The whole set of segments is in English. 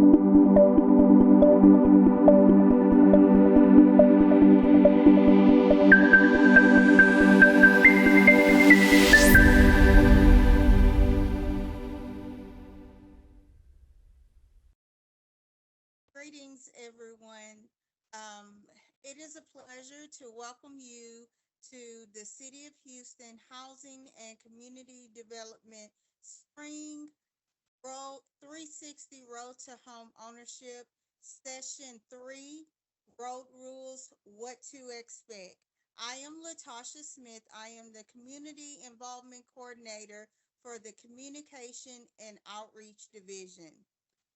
Greetings, everyone. Um, it is a pleasure to welcome you to the City of Houston Housing and Community Development Spring Road 360 Road to Home Ownership Session 3 Road Rules What to Expect. I am Latasha Smith. I am the Community Involvement Coordinator for the Communication and Outreach Division.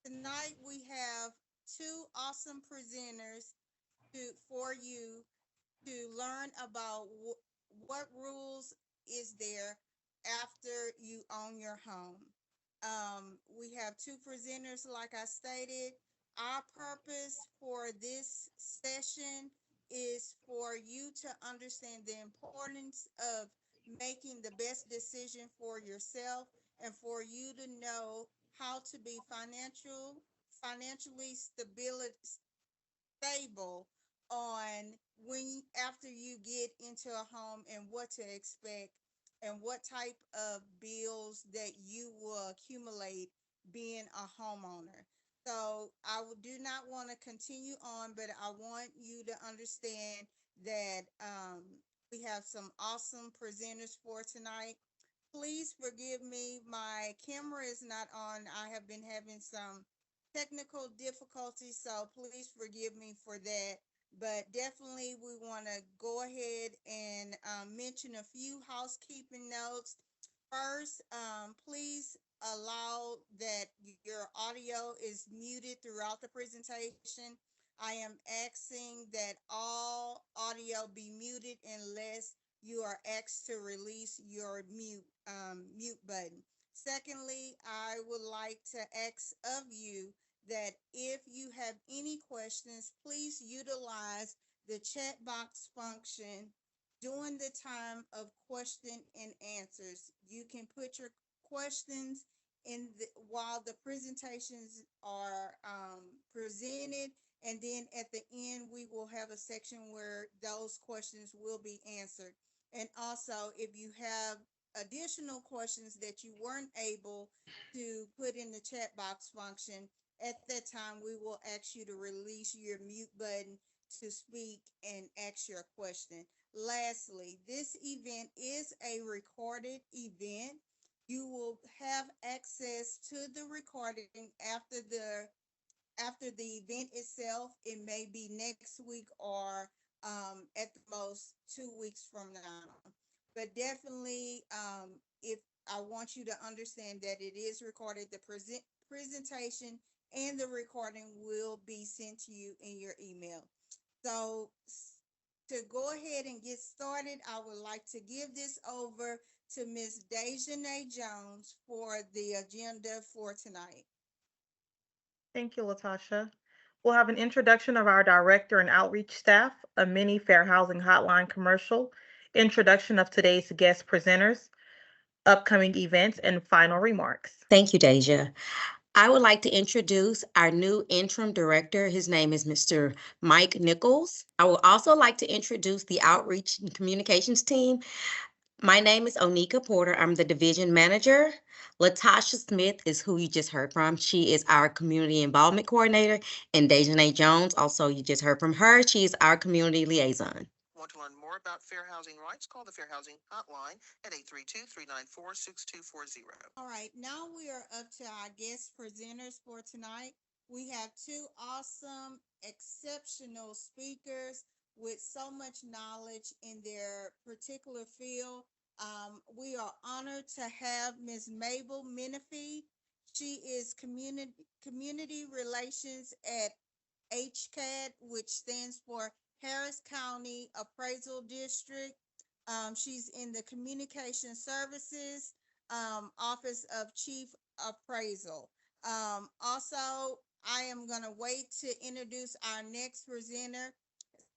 Tonight we have two awesome presenters for you to learn about what rules is there after you own your home. We have two presenters, like I stated. Our purpose for this session is for you to understand the importance of making the best decision for yourself and for you to know how to be financially stable on when after you get into a home and what to expect and what type of bills that you will accumulate being a homeowner. So do not want to continue on, but I want you to understand that we have some awesome presenters for tonight. Please forgive me. My camera is not on. I have been having some technical difficulties, so please forgive me for that. But definitely, we want to go ahead and mention a few housekeeping notes. First, please allow that your audio is muted throughout the presentation. I am asking that all audio be muted unless you are asked to release your mute button. Secondly, I would like to ask of you that if you have any questions, please utilize the chat box function during the time of question and answers. You can put your questions while the presentations are presented, and then at the end we will have a section where those questions will be answered. And also, if you have additional questions that you weren't able to put in the chat box function, at that time we will ask you to release your mute button to speak and ask your question. Lastly, this event is a recorded event. You will have access to the recording after the event itself. It may be next week or at the most 2 weeks from now. But definitely, if I want you to understand that it is recorded, the presentation and the recording will be sent to you in your email. So to go ahead and get started, I would like to give this over to Ms. Dejanay Jones for the agenda for tonight. Thank you, Latasha. We'll have an introduction of our director and outreach staff, a mini fair housing hotline commercial, introduction of today's guest presenters, upcoming events, and final remarks. Thank you, Deja. I would like to introduce our new interim director. His name is Mr. Mike Nichols. I would also like to introduce the outreach and communications team. My name is Onika Porter. I'm the division manager. Latasha Smith is who you just heard from. She is our community involvement coordinator. And Dejanay Jones, also you just heard from her. She is our community liaison. Want to learn more about fair housing rights? Call the Fair Housing Hotline at 832-394-6240. All right, now we are up to our guest presenters for tonight. We have two awesome, exceptional speakers with so much knowledge in their particular field. We are honored to have Ms. Mabel Menifee. She is community relations at HCAD, which stands for Harris County Appraisal District. She's in the Communication Services Office of Chief Appraisal. Also, I am going to wait to introduce our next presenter.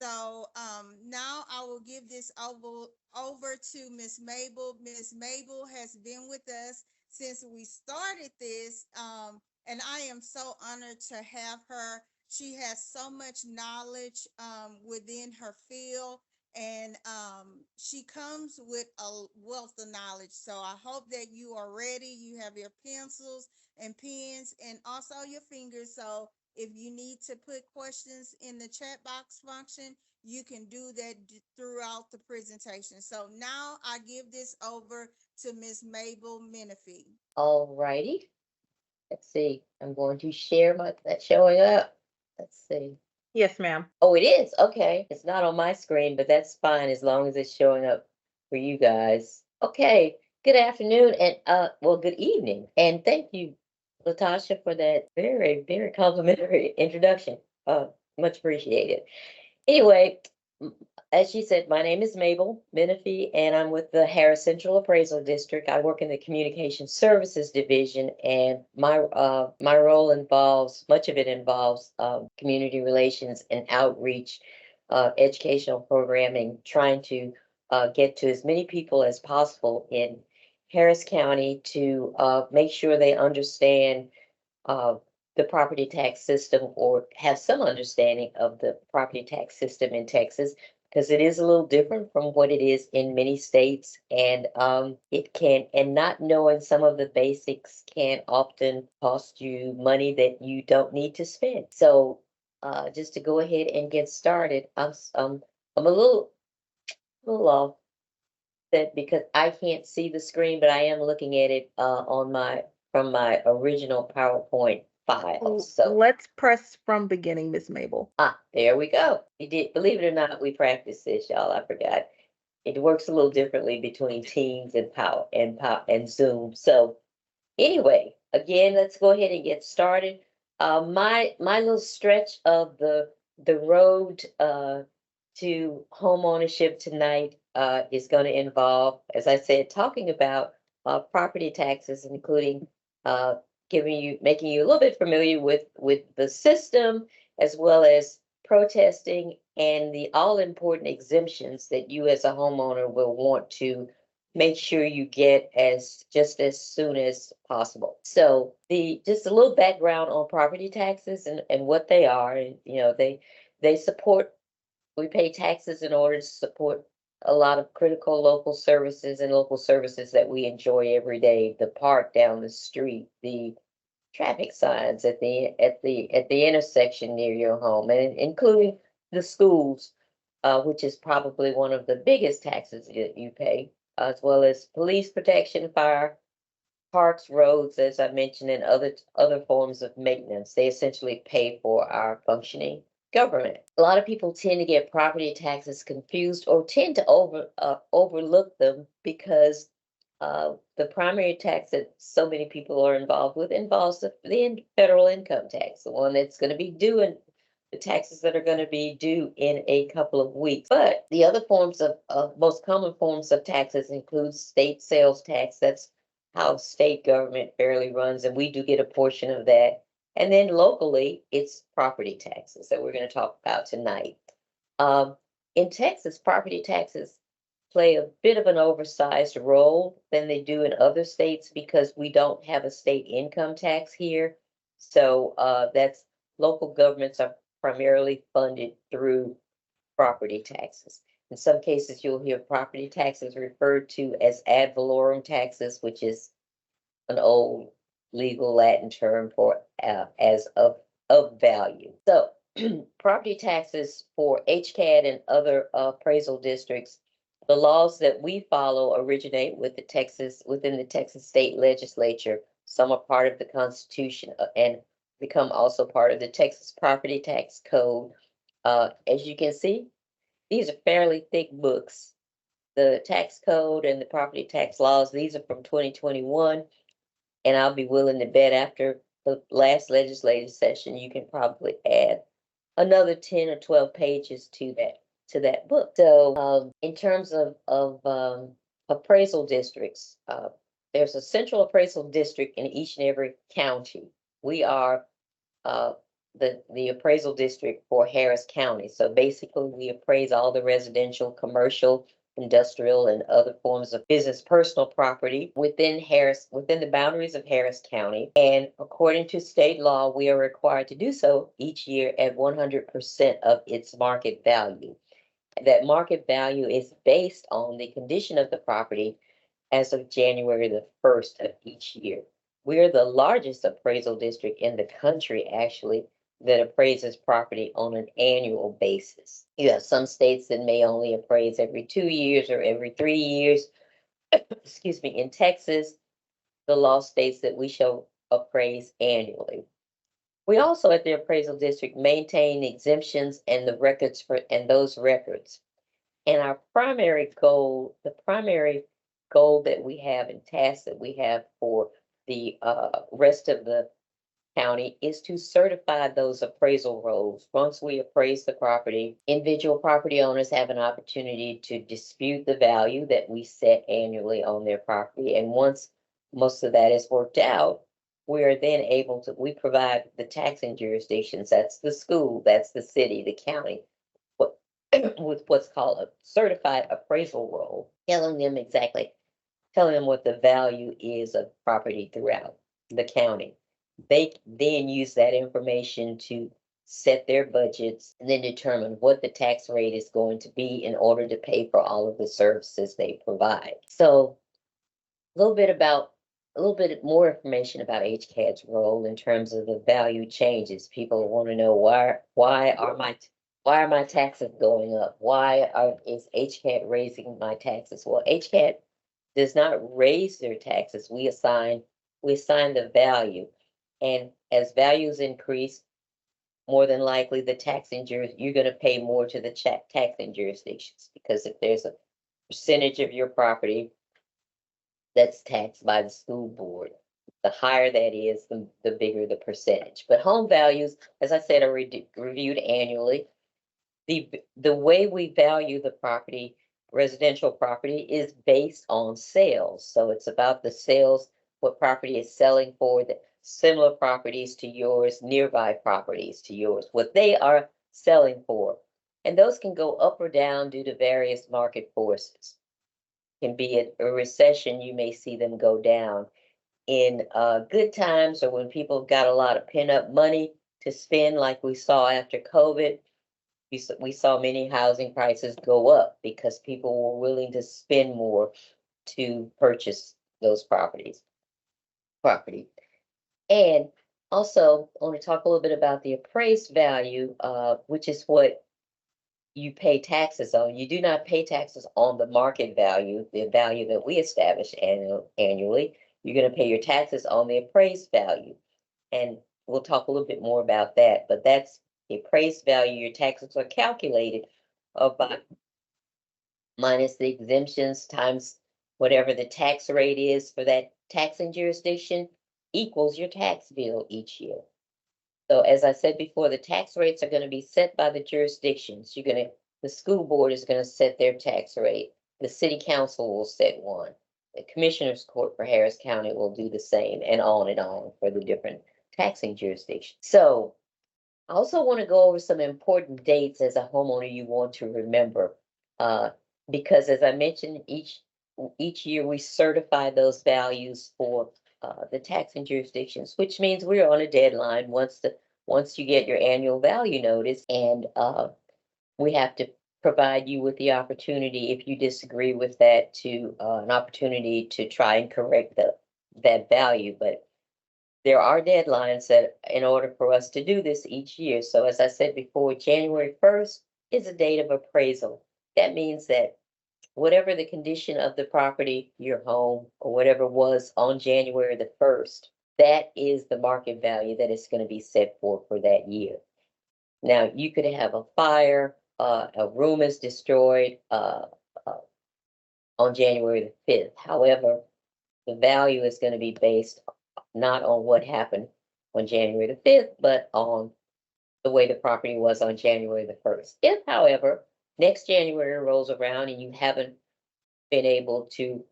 So now I will give this over to Miss Mabel. Miss Mabel has been with us since we started this and I am so honored to have her. She has so much knowledge within her field, and she comes with a wealth of knowledge. So I hope that you are ready. You have your pencils and pens, and also your fingers. So if you need to put questions in the chat box function, you can do that throughout the presentation. So now I give this over to Miss Mabel Menifee. All righty. Let's see. I'm going to share that showing up. Let's see. Yes, ma'am. Oh, it is. Okay. It's not on my screen, but that's fine as long as it's showing up for you guys. Okay. Good afternoon and well, good evening. And thank you, Latasha, for that very, very complimentary introduction. Much appreciated. Anyway, as she said, my name is Mabel Menifee, and I'm with the Harris Central Appraisal District. I work in the Communication Services Division, and my role involves much of it involves community relations and outreach, educational programming, trying to get to as many people as possible in Harris County to make sure they understand uh, the property tax system or have some understanding of the property tax system in Texas because it is a little different from what it is in many states, and it can, and not knowing some of the basics can often cost you money that you don't need to spend. So just to go ahead and get started, I'm a little off that because I can't see the screen, but I am looking at it on my from my original PowerPoint file. So Let's press from beginning, Miss Mabel. there we go. We did, believe it or not, we practiced this, y'all. I forgot. It works a little differently between Teams and Power and Zoom. So anyway, again, let's go ahead and get started. My little stretch of the road to home ownership tonight is going to involve, as I said, talking about property taxes, including uh, making you a little bit familiar with the system, as well as protesting and the all important exemptions that you as a homeowner will want to make sure you get as soon as possible. So the just a little background on property taxes and what they are, and they support, we pay taxes in order to support a lot of critical local services and local services that we enjoy every day. The park down the street, the traffic signs at the intersection near your home, and including the schools, which is probably one of the biggest taxes that you pay, as well as police protection, fire, parks, roads, as I mentioned, and other forms of maintenance. They essentially pay for our functioning government. A lot of people tend to get property taxes confused or tend to overlook them because the primary tax that so many people are involved with involves the federal income tax, the one that's going to be due in the taxes that are going to be due in a couple of weeks. But the other forms of most common forms of taxes include state sales tax. That's how state government fairly runs, and we do get a portion of that. And then locally, it's property taxes that we're going to talk about tonight. Um, in Texas, property taxes play a bit of an oversized role than they do in other states because we don't have a state income tax here. So that's local governments are primarily funded through property taxes. In some cases, you'll hear property taxes referred to as ad valorem taxes, which is an old legal Latin term for as of value. So property taxes for HCAD and other appraisal districts, the laws that we follow originate within the Texas state legislature. Some are part of the Constitution and become also part of the Texas Property Tax Code. As you can see, these are fairly thick books. The tax code and the property tax laws, these are from 2021. And I'll be willing to bet after the last legislative session, you can probably add another 10 or 12 pages to that book. So in terms of appraisal districts, there's a central appraisal district in each and every county. We are uh, the appraisal district for Harris County. So basically, we appraise all the residential, commercial industrial, and other forms of business personal property within the boundaries of Harris County. And according to state law, we are required to do so each year at 100% of its market value. That market value is based on the condition of the property as of January the 1st of each year. We're the largest appraisal district in the country, actually, that appraises property on an annual basis. You have some states that may only appraise every 2 years or every 3 years. Excuse me. In Texas, the law states that we shall appraise annually. We also at the appraisal district maintain exemptions and the records and those records. And our primary goal, the primary goal that we have and task that we have for the rest of the county is to certify those appraisal rolls. Once we appraise the property, individual property owners have an opportunity to dispute the value that we set annually on their property. And once most of that is worked out, we are then able to, we provide the taxing jurisdictions, that's the school, that's the city, the county, with what's called a certified appraisal roll, telling them what the value is of property throughout the county. They then use that information to set their budgets and then determine what the tax rate is going to be in order to pay for all of the services they provide. So a little bit more information about HCAD's role in terms of the value changes. People want to know why are my taxes going up? Is HCAD raising my taxes? Well, HCAD does not raise their taxes. We assign the value. And as values increase, more than likely you're going to pay more to the taxing jurisdictions, because if there's a percentage of your property that's taxed by the school board, the higher that is, the bigger the percentage. But home values, as I said, are reviewed annually. The way we value the property, residential property, is based on sales. So it's about the sales, what property is selling for, the similar properties to yours, nearby properties to yours, what they are selling for. And those can go up or down due to various market forces. Can be a recession, you may see them go down. In good times, or when people got a lot of pent-up money to spend, like we saw after COVID, we saw many housing prices go up because people were willing to spend more to purchase those property. And also, I want to talk a little bit about the appraised value, which is what you pay taxes on. You do not pay taxes on the market value, the value that we establish annually. You're going to pay your taxes on the appraised value. And we'll talk a little bit more about that, but that's the appraised value. Your taxes are calculated by minus the exemptions times whatever the tax rate is for that taxing jurisdiction equals your tax bill each year. So as I said before, the tax rates are going to be set by the jurisdictions. The school board is going to set their tax rate. The city council will set one. The commissioner's court for Harris County will do the same, and on for the different taxing jurisdictions. So I also want to go over some important dates as a homeowner you want to remember, because as I mentioned, each year we certify those values for the taxing jurisdictions, which means we're on a deadline once you get your annual value notice, and we have to provide you with the opportunity, if you disagree with that, to an opportunity to try and correct that value. But there are deadlines that in order for us to do this each year. So as I said before, January 1st is a date of appraisal. That means that whatever the condition of the property, your home, or whatever was on January the 1st, that is the market value that is going to be set for that year. Now, you could have a fire, a room is destroyed on January the 5th. However, the value is going to be based not on what happened on January the 5th, but on the way the property was on January the 1st. If, however, next January rolls around and you haven't been able to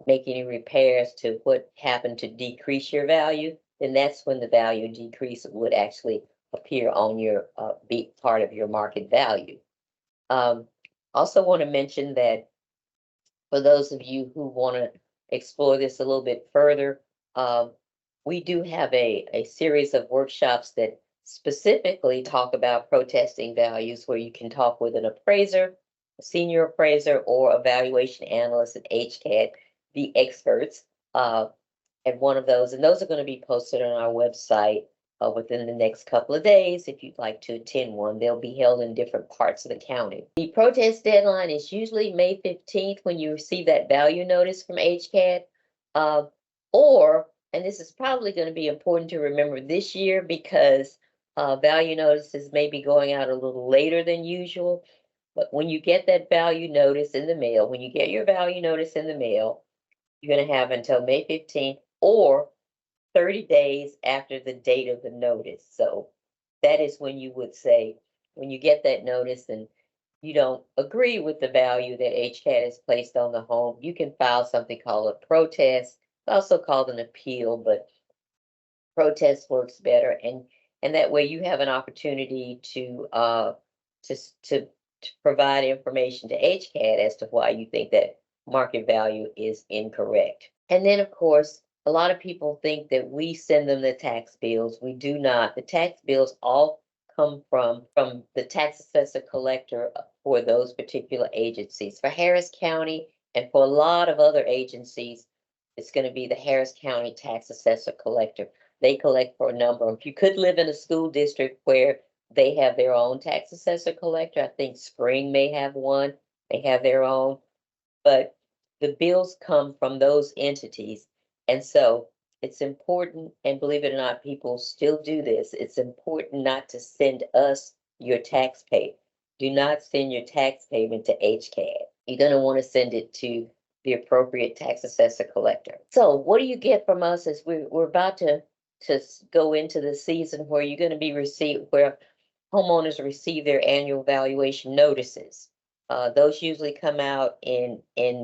make any repairs to what happened to decrease your value, then that's when the value decrease would actually appear on your be part of your market value. Also want to mention that for those of you who want to explore this a little bit further, we do have a series of workshops that specifically talk about protesting values, where you can talk with an appraiser, a senior appraiser, or evaluation analyst at HCAD, the experts at one of those. And those are going to be posted on our website within the next couple of days. If you'd like to attend one, they'll be held in different parts of the county. The protest deadline is usually May 15th when you receive that value notice from HCAD. Or, and this is probably going to be important to remember this year, because value notices may be going out a little later than usual. But when you get that value notice in the mail, when you get your value notice in the mail, you're going to have until May 15th or 30 days after the date of the notice. So that is when you would say, when you get that notice and you don't agree with the value that HCAD has placed on the home, you can file something called a protest, also called an appeal, but protest works better. And that way you have an opportunity to to provide information to HCAD as to why you think that market value is incorrect. And then, of course, a lot of people think that we send them the tax bills. We do not. The tax bills all come from the tax assessor collector for those particular agencies. For Harris County and for a lot of other agencies, it's going to be the Harris County tax assessor collector. They collect for a number. If you could live in a school district where they have their own tax assessor collector, I think Spring may have one. They have their own, but the bills come from those entities. And so it's important, and believe it or not, people still do this. It's important not to send us your tax pay. Do not send your tax payment to HCAD. You're going to want to send it to the appropriate tax assessor collector. So what do you get from us as we're about to go into the season where you're going to be where homeowners receive their annual valuation notices. Those usually come out in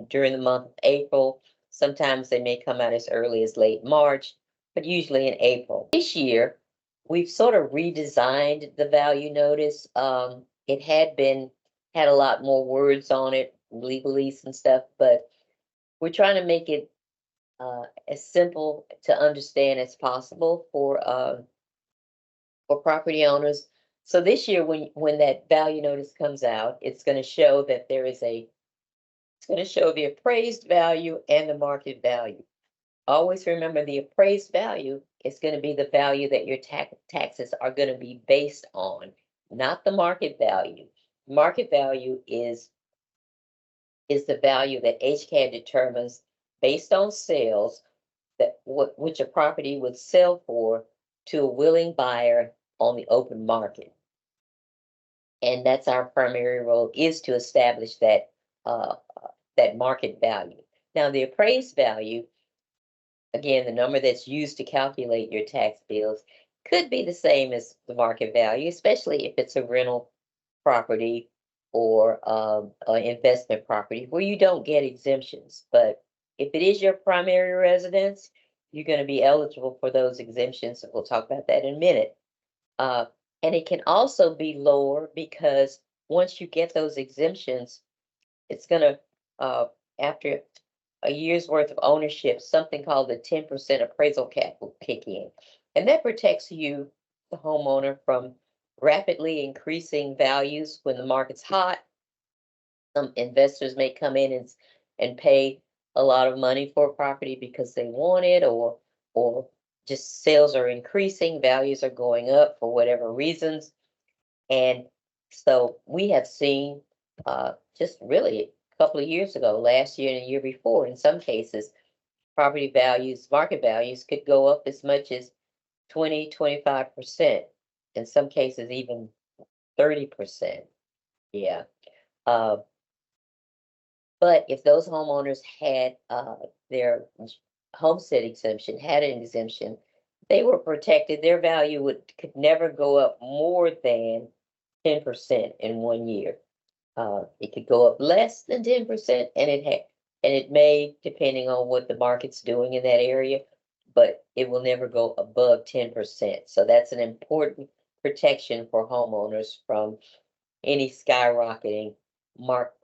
during the month of April. Sometimes they may come out as early as late March, but usually in April. This year, we've sort of redesigned the value notice. It had a lot more words on it, legalese and stuff, but we're trying to make it as simple to understand as possible for property owners. So this year, when that value notice comes out, it's going to show that it's going to show the appraised value and the market value. Always remember, the appraised value is going to be the value that your taxes are going to be based on, not the market value. Market value is the value that HCAD determines based on sales, that which a property would sell for to a willing buyer on the open market. And that's our primary role, is to establish that that market value. Now, the appraised value, again, the number that's used to calculate your tax bills, could be the same as the market value, especially if it's a rental property or an investment property where you don't get exemptions. But if it is your primary residence, you're going to be eligible for those exemptions. We'll talk about that in a minute. And it can also be lower because once you get those exemptions, it's going to, after a year's worth of ownership, something called the 10% appraisal cap will kick in. And that protects you, the homeowner, from rapidly increasing values when the market's hot. Some investors may come in and pay a lot of money for a property because they want it, or just sales are increasing, values are going up for whatever reasons. And so we have seen just really a couple of years ago, last year and the year before, in some cases, property values, market values could go up as much as 20–25%, in some cases even 30%. Yeah. But if those homeowners had their homestead exemption, had an exemption, they were protected. Their value could never go up more than 10% in 1 year. It could go up less than 10%, and it may, depending on what the market's doing in that area, but it will never go above 10%. So that's an important protection for homeowners from any skyrocketing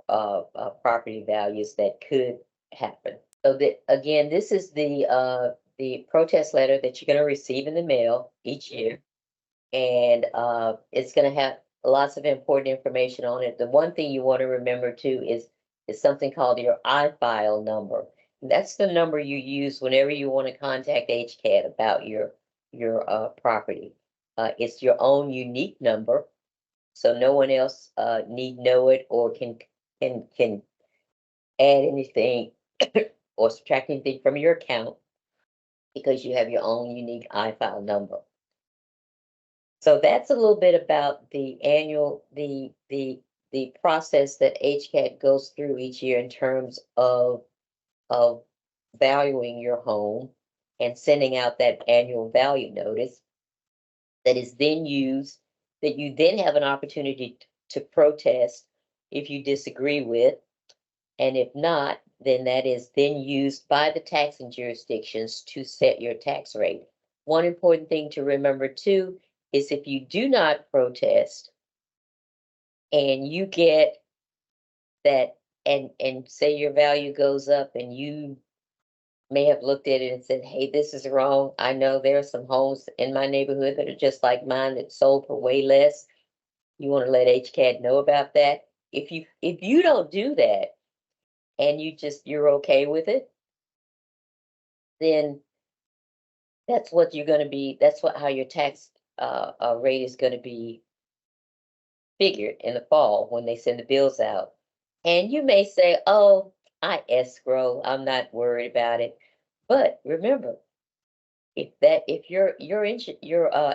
property values that could happen. So that, again, this is the protest letter that you're going to receive in the mail each year. And it's going to have lots of important information on it. The one thing you want to remember too is something called your iFile number. That's the number you use whenever you want to contact HCAT about your property. It's your own unique number, so no one else need know it or can add anything or subtract anything from your account because you have your own unique iFile number. So that's a little bit about the annual, the process that HCAT goes through each year in terms of valuing your home and sending out that annual value notice that is then used, that you then have an opportunity to protest if you disagree with. And if not, then that is then used by the taxing jurisdictions to set your tax rate. One important thing to remember too is if you do not protest and you get that and say your value goes up and you may have looked at it and said, hey, this is wrong. I know there are some homes in my neighborhood that are just like mine that sold for way less. You want to let HCAT know about that. If you don't do that and you're okay with it, then that's what you're going to be. That's how your tax rate is going to be figured in the fall when they send the bills out. And you may say, oh, I escrow, I'm not worried about it. But remember, if your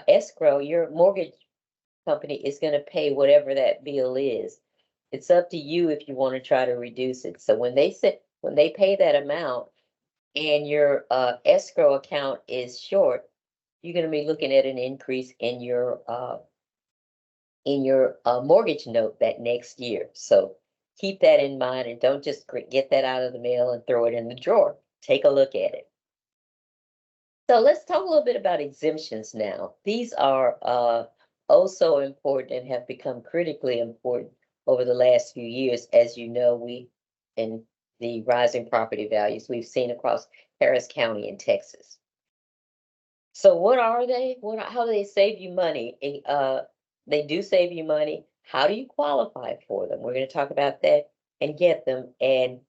escrow, your mortgage company is going to pay whatever that bill is. It's up to you if you want to try to reduce it. So when they pay that amount and your escrow account is short, you're going to be looking at an increase in your mortgage note that next year. So keep that in mind and don't just get that out of the mail and throw it in the drawer. Take a look at it. So let's talk a little bit about exemptions now. These are oh so important and have become critically important over the last few years. As you know, in the rising property values we've seen across Harris County in Texas. So what are they? How do they save you money? They do save you money. How do you qualify for them? We're going to talk about that and get them, and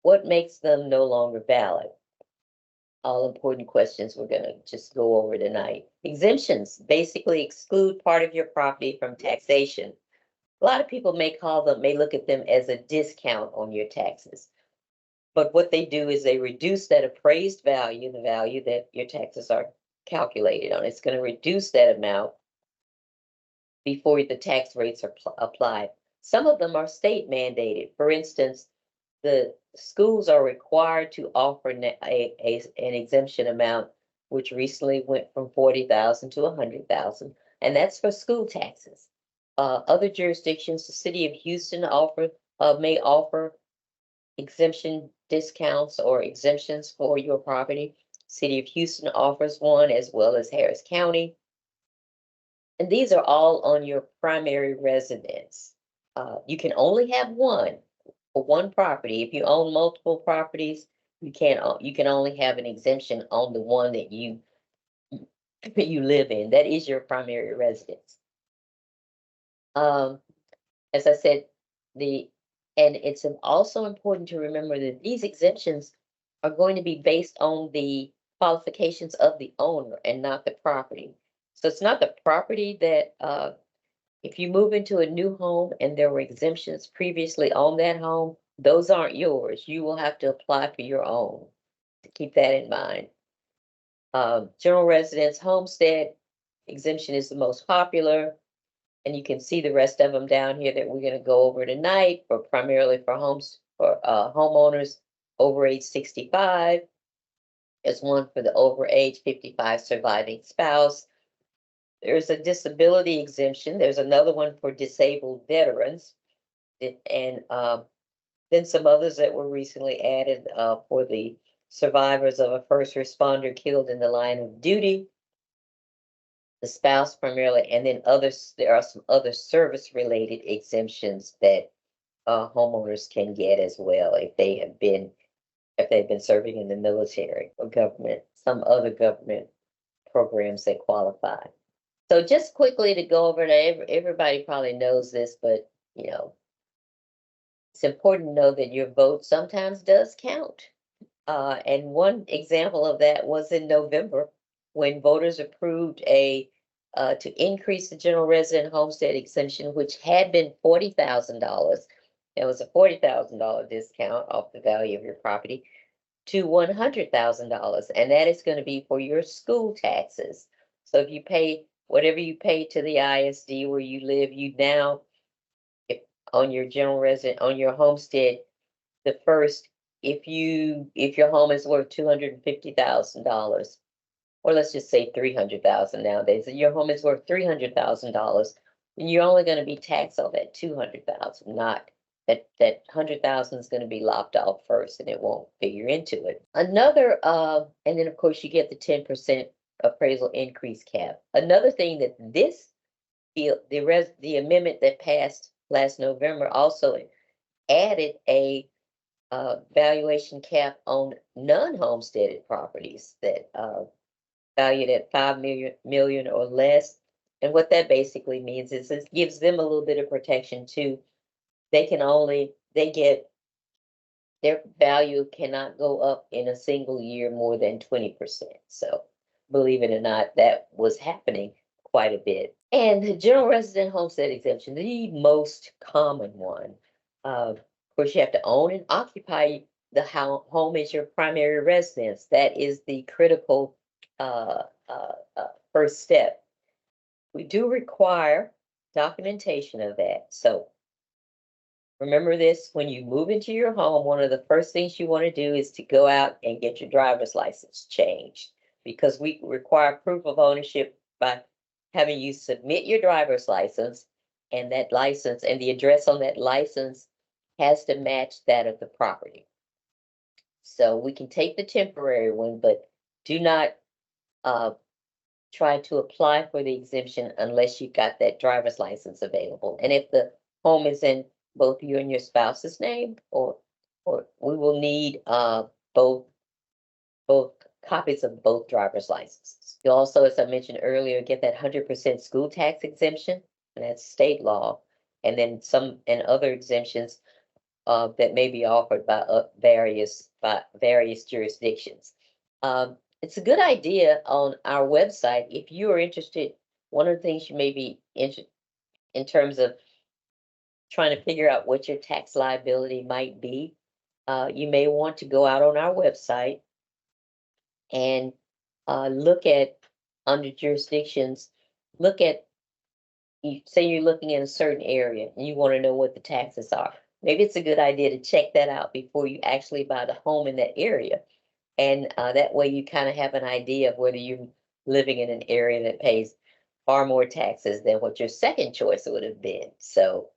what makes them no longer valid. All important questions we're going to just go over tonight. Exemptions basically exclude part of your property from taxation. A lot of people may look at them as a discount on your taxes. But what they do is they reduce that appraised value, the value that your taxes are calculated on. It's going to reduce that amount before the tax rates are applied. Some of them are state mandated. For instance, the schools are required to offer an exemption amount, which recently went from 40,000 to 100,000, and that's for school taxes. Other jurisdictions, the city of Houston may offer exemption discounts or exemptions for your property. City of Houston offers one, as well as Harris County. And these are all on your primary residence. You can only have one for one property. If you own multiple properties, you can only have an exemption on the one that you live in. That is your primary residence. As I said, and it's also important to remember that these exemptions are going to be based on the qualifications of the owner and not the property. So it's not the property that, if you move into a new home and there were exemptions previously on that home, those aren't yours. You will have to apply for your own. To keep that in mind. General residence homestead exemption is the most popular. And you can see the rest of them down here that we're going to go over tonight, primarily for homeowners over age 65. There's one for the over age 55 surviving spouse. There's a disability exemption. There's another one for disabled veterans. And then some others that were recently added for the survivors of a first responder killed in the line of duty, the spouse primarily, and then others. There are some other service related exemptions that homeowners can get as well if they've been serving in the military or government, some other government programs that qualify. So just quickly to go over that, everybody probably knows this, but it's important to know that your vote sometimes does count. And one example of that was in November when voters approved to increase the general resident homestead exemption, which had been $40,000. It was a $40,000 discount off the value of your property to $100,000, and that is going to be for your school taxes. So if you pay whatever you pay to the ISD where you live, you now, if on your general resident, on your homestead, the first, if your home is worth $250,000, or let's just say 300,000 nowadays, and your home is worth $300,000, then you're only going to be taxed on that 200,000, not that 100,000 is going to be lopped off first, and it won't figure into it. Another, and then of course you get the 10% appraisal increase cap. Another thing that the amendment that passed last November also added a valuation cap on non-homesteaded properties that valued at 5 million or less. And what that basically means is it gives them a little bit of protection too. They get their value cannot go up in a single year more than 20%. So believe it or not, that was happening quite a bit. And the general resident homestead exemption, the most common one. Of course, you have to own and occupy the home as your primary residence. That is the critical first step. We do require documentation of that. So remember this, when you move into your home, one of the first things you want to do is to go out and get your driver's license changed, because we require proof of ownership by having you submit your driver's license, and that license and the address on that license has to match that of the property. So we can take the temporary one, but do not try to apply for the exemption unless you've got that driver's license available. And if the home is in both you and your spouse's name, or we will need both copies of both driver's licenses. You also, as I mentioned earlier, get that 100% school tax exemption, and that's state law, and then some and other exemptions that may be offered by various jurisdictions. It's a good idea on our website if you are interested. One of the things you may be interested in terms of trying to figure out what your tax liability might be, you may want to go out on our website and look at, under jurisdictions, look at, you say you're looking in a certain area and you want to know what the taxes are. Maybe it's a good idea to check that out before you actually buy the home in that area. And that way you kind of have an idea of whether you're living in an area that pays far more taxes than what your second choice would have been. So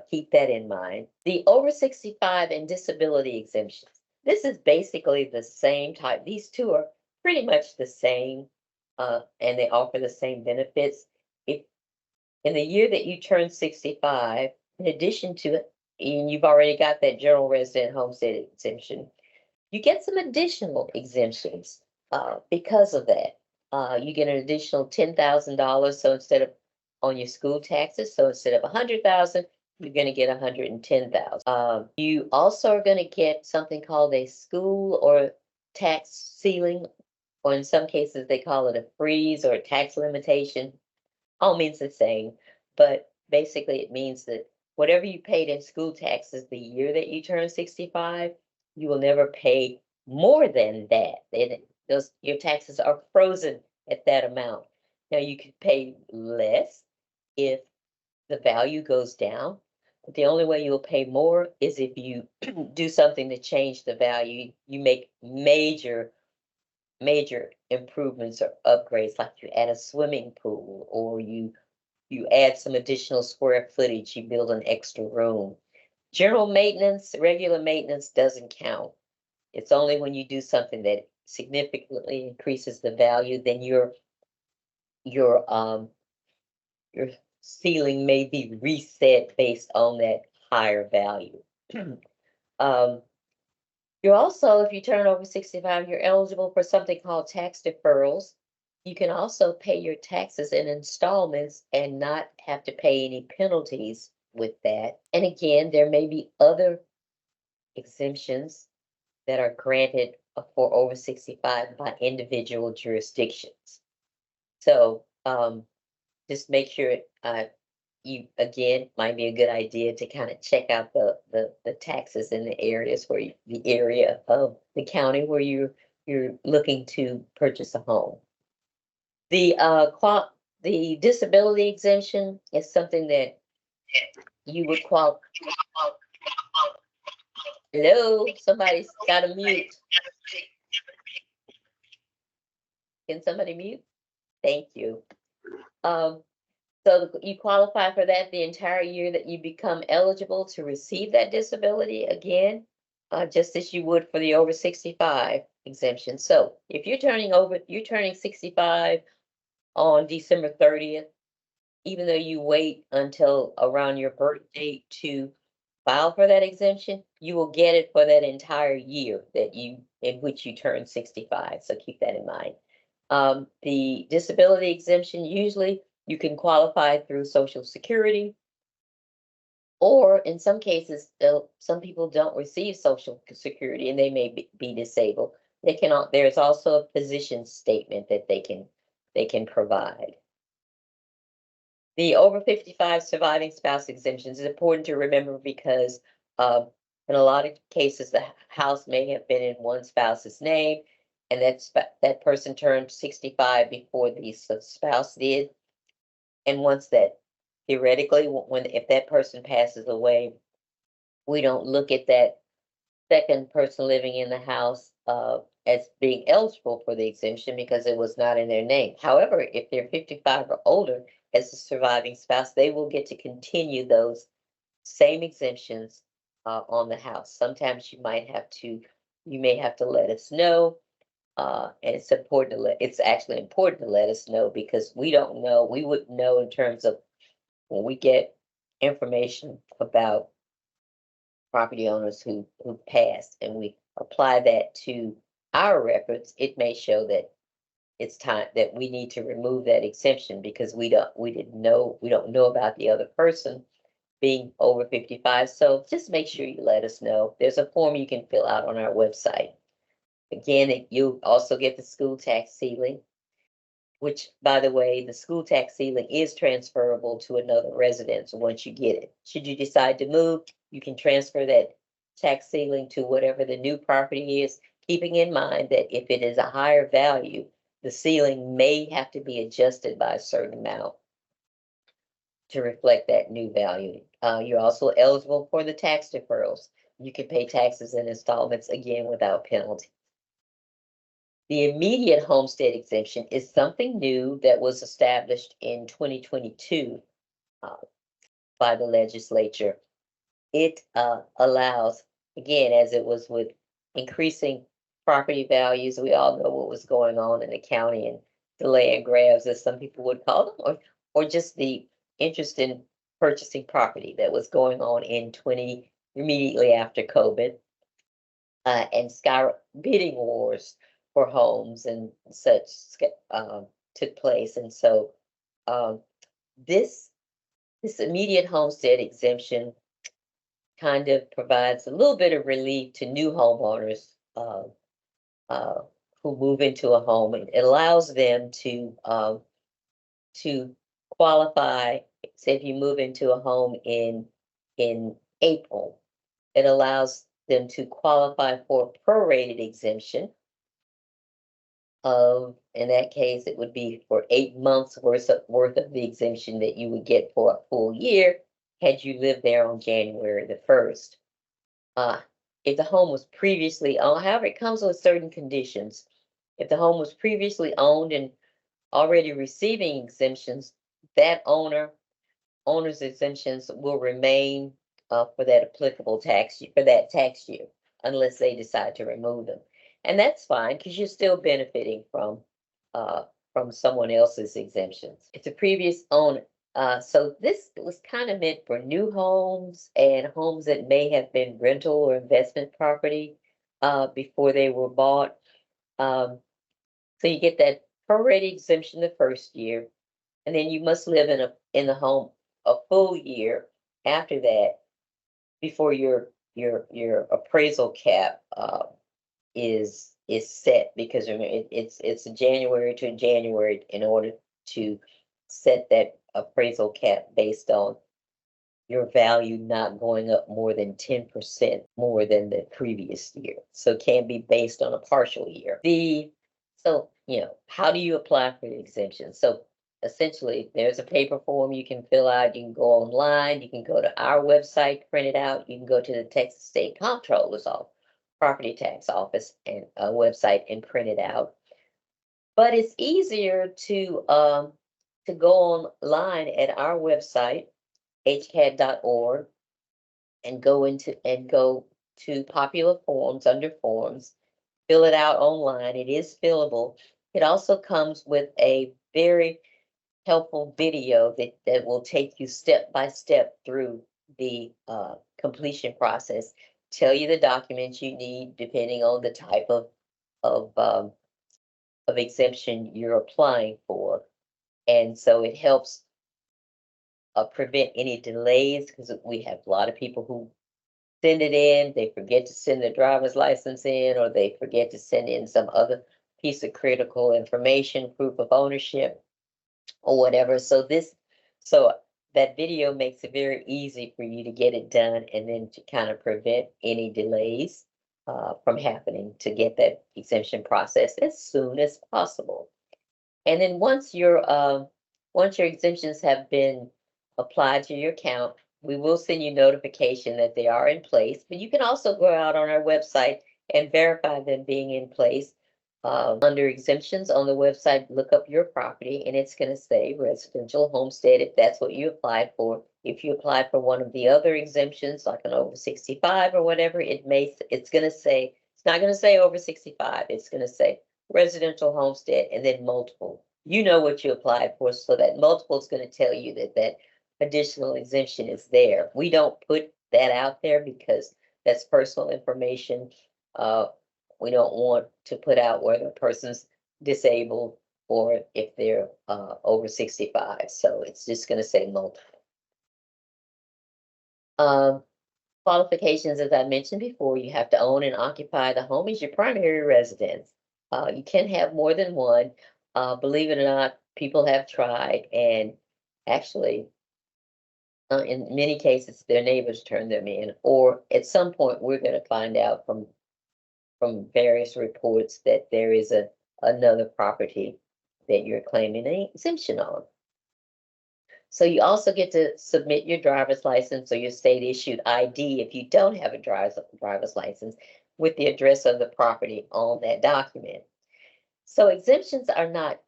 keep that in mind. The over 65 and disability exemptions. This is basically the same type. These two are pretty much the same, and they offer the same benefits. If in the year that you turn 65, in addition to it, and you've already got that general resident homestead exemption, you get some additional exemptions because of that. You get an additional $10,000. So instead of on your school taxes, so instead of 100,000, you're going to get 110,000. You also are going to get something called a school or tax ceiling, or in some cases they call it a freeze or a tax limitation. All means the same, but basically it means that whatever you paid in school taxes the year that you turn 65, you will never pay more than that. Your taxes are frozen at that amount. Now you could pay less if the value goes down, but the only way you'll pay more is if you do something to change the value. You make major improvements or upgrades, like you add a swimming pool, or you add some additional square footage, you build an extra room. General maintenance, regular maintenance doesn't count. It's only when you do something that significantly increases the value, then your ceiling may be reset based on that higher value. Um, you're also, if you turn over 65, you're eligible for something called tax deferrals. You can also pay your taxes in installments and not have to pay any penalties with that. And again, there may be other exemptions that are granted for over 65 by individual jurisdictions. So just make sure you, again, might be a good idea to kind of check out the taxes in the areas where you, the area of the county where you're looking to purchase a home. The the disability exemption is something that you would qualify. Hello, somebody's got a mute. Can somebody mute? Thank you. So you qualify for that the entire year that you become eligible to receive that disability again, just as you would for the over 65 exemption. So if you're turning 65 on December 30th, even though you wait until around your birth date to file for that exemption, you will get it for that entire year that in which you turn 65. So keep that in mind. The disability exemption, usually you can qualify through Social Security, or in some cases, some people don't receive Social Security and they may be disabled. There's also a physician statement that they can provide. The over 55 surviving spouse exemptions is important to remember because in a lot of cases, the house may have been in one spouse's name, and that person turned 65 before the spouse did. And once that, theoretically, if that person passes away, we don't look at that second person living in the house as being eligible for the exemption because it was not in their name. However, if they're 55 or older as a surviving spouse, they will get to continue those same exemptions on the house. Sometimes you may have to let us know. And it's actually important to let us know because we don't know, we wouldn't know in terms of when we get information about property owners who passed and we apply that to our records, it may show that it's time that we need to remove that exemption because we don't know about the other person being over 55. So just make sure you let us know. There's a form you can fill out on our website. Again, you'll also get the school tax ceiling, which, by the way, the school tax ceiling is transferable to another residence once you get it. Should you decide to move, you can transfer that tax ceiling to whatever the new property is, keeping in mind that if it is a higher value, the ceiling may have to be adjusted by a certain amount to reflect that new value. You're also eligible for the tax deferrals. You can pay taxes in installments again without penalty. The immediate homestead exemption is something new that was established in 2022 by the legislature. It allows, again, as it was with increasing property values, we all know what was going on in the county and the land grabs, as some people would call them, or just the interest in purchasing property that was going on immediately after COVID, and sky bidding wars for homes and such took place. And so this immediate homestead exemption kind of provides a little bit of relief to new homeowners uh, who move into a home. It allows them to qualify. Say if you move into a home in April, it allows them to qualify for a prorated exemption of, in that case, it would be for 8 months worth of the exemption that you would get for a full year had you lived there on January the 1st. If the home was previously owned, however, it comes with certain conditions. If the home was previously owned and already receiving exemptions, that owner's exemptions will remain for that applicable tax year, unless they decide to remove them. And that's fine because you're still benefiting from someone else's exemptions. If the previous owner, So this was kind of meant for new homes and homes that may have been rental or investment property before they were bought. Um, so you get that prorated exemption the first year, and then you must live in the home a full year after that before your appraisal cap is set, because remember it's a January to January in order to set that appraisal cap based on your value not going up more than 10% more than the previous year. So it can be based on a partial year. So, how do you apply for the exemption? So essentially, there's a paper form you can fill out. You can go online. You can go to our website, print it out. You can go to the Texas State Comptroller's office, property tax office, and website and print it out. But it's easier to go online at our website, hcad.org, and go to popular forms under forms, fill it out online. It is fillable. It also comes with a very helpful video that will take you step by step through the completion process, tell you the documents you need depending on the type of um, of exemption you're applying for. And so it helps prevent any delays, because we have a lot of people who send it in, they forget to send their driver's license in, or they forget to send in some other piece of critical information, proof of ownership, or whatever. So that video makes it very easy for you to get it done, and then to kind of prevent any delays from happening, to get that exemption process as soon as possible. And then once your exemptions have been applied to your account, we will send you notification that they are in place. But you can also go out on our website and verify them being in place. Under exemptions on the website, look up your property, and it's going to say residential homestead if that's what you applied for. If you apply for one of the other exemptions, like an over 65 or whatever, it's going to say, it's not going to say over 65. It's going to say residential homestead and then multiple. You know what you applied for, so that multiple is going to tell you that that additional exemption is there. We don't put that out there because that's personal information. We don't want to put out whether a person's disabled or if they're over 65. So it's just going to say multiple. Qualifications, as I mentioned before, you have to own and occupy the home as your primary residence. You can have more than one. Believe it or not, people have tried, and actually, in many cases, their neighbors turn them in, or at some point, we're going to find out from various reports that there is another property that you're claiming an exemption on. So you also get to submit your driver's license or your state issued ID if you don't have a driver's license, with the address of the property on that document. So exemptions are not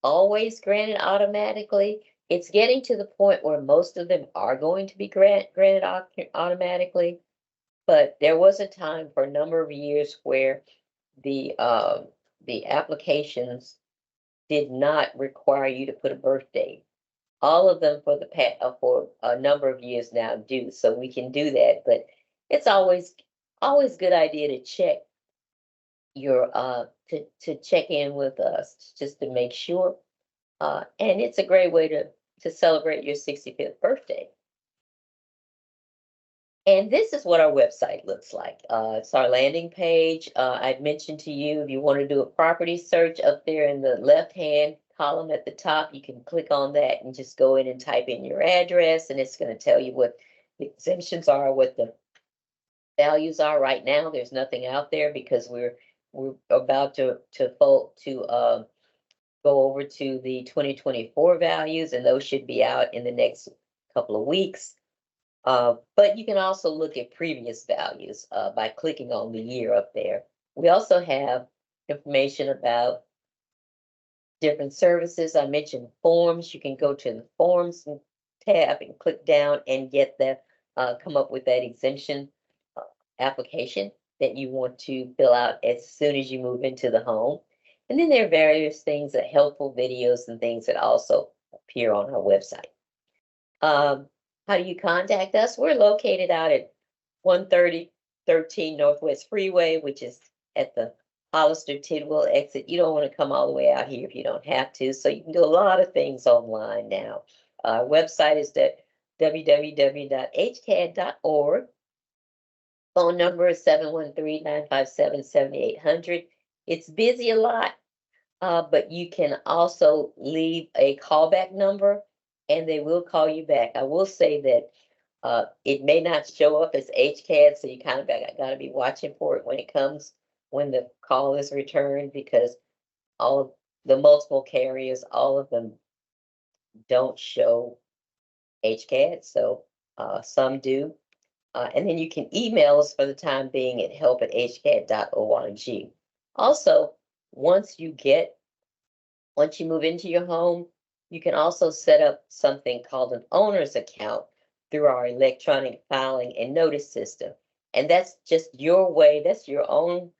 always granted automatically. It's getting to the point where most of them are going to be granted automatically. But there was a time for a number of years where the applications did not require you to put a birth date. All of them for a number of years now do, so we can do that. But it's always a good idea to check your to check in with us just to make sure. And it's a great way to celebrate your 65th birthday. And this is what our website looks like. It's our landing page. I've mentioned to you, if you want to do a property search, up there in the left-hand column at the top, you can click on that and just go in and type in your address, and it's going to tell you what the exemptions are, what the values are. Right now, there's nothing out there because we're about to go over to the 2024 values, and those should be out in the next couple of weeks. But you can also look at previous values by clicking on the year up there. We also have information about different services. I mentioned forms. You can go to the forms tab and click down and get come up with that exemption application that you want to fill out as soon as you move into the home. And then there are various things, that helpful videos and things that also appear on our website. How do you contact us? We're located out at 13013 Northwest Freeway, which is at the Hollister Tidwell exit. You don't want to come all the way out here if you don't have to. So you can do a lot of things online now. Our website is www.hcad.org. Phone number is 713-957-7800. It's busy a lot, but you can also leave a callback number and they will call you back. I will say that it may not show up as HCAD, so you kind of got to be watching for it when the call is returned, because all of the multiple carriers, all of them don't show HCAD, so some do. And then you can email us for the time being at help@hcad.org. Also, once you move into your home, you can also set up something called an owner's account through our electronic filing and notice system. And that's just your way, that's your own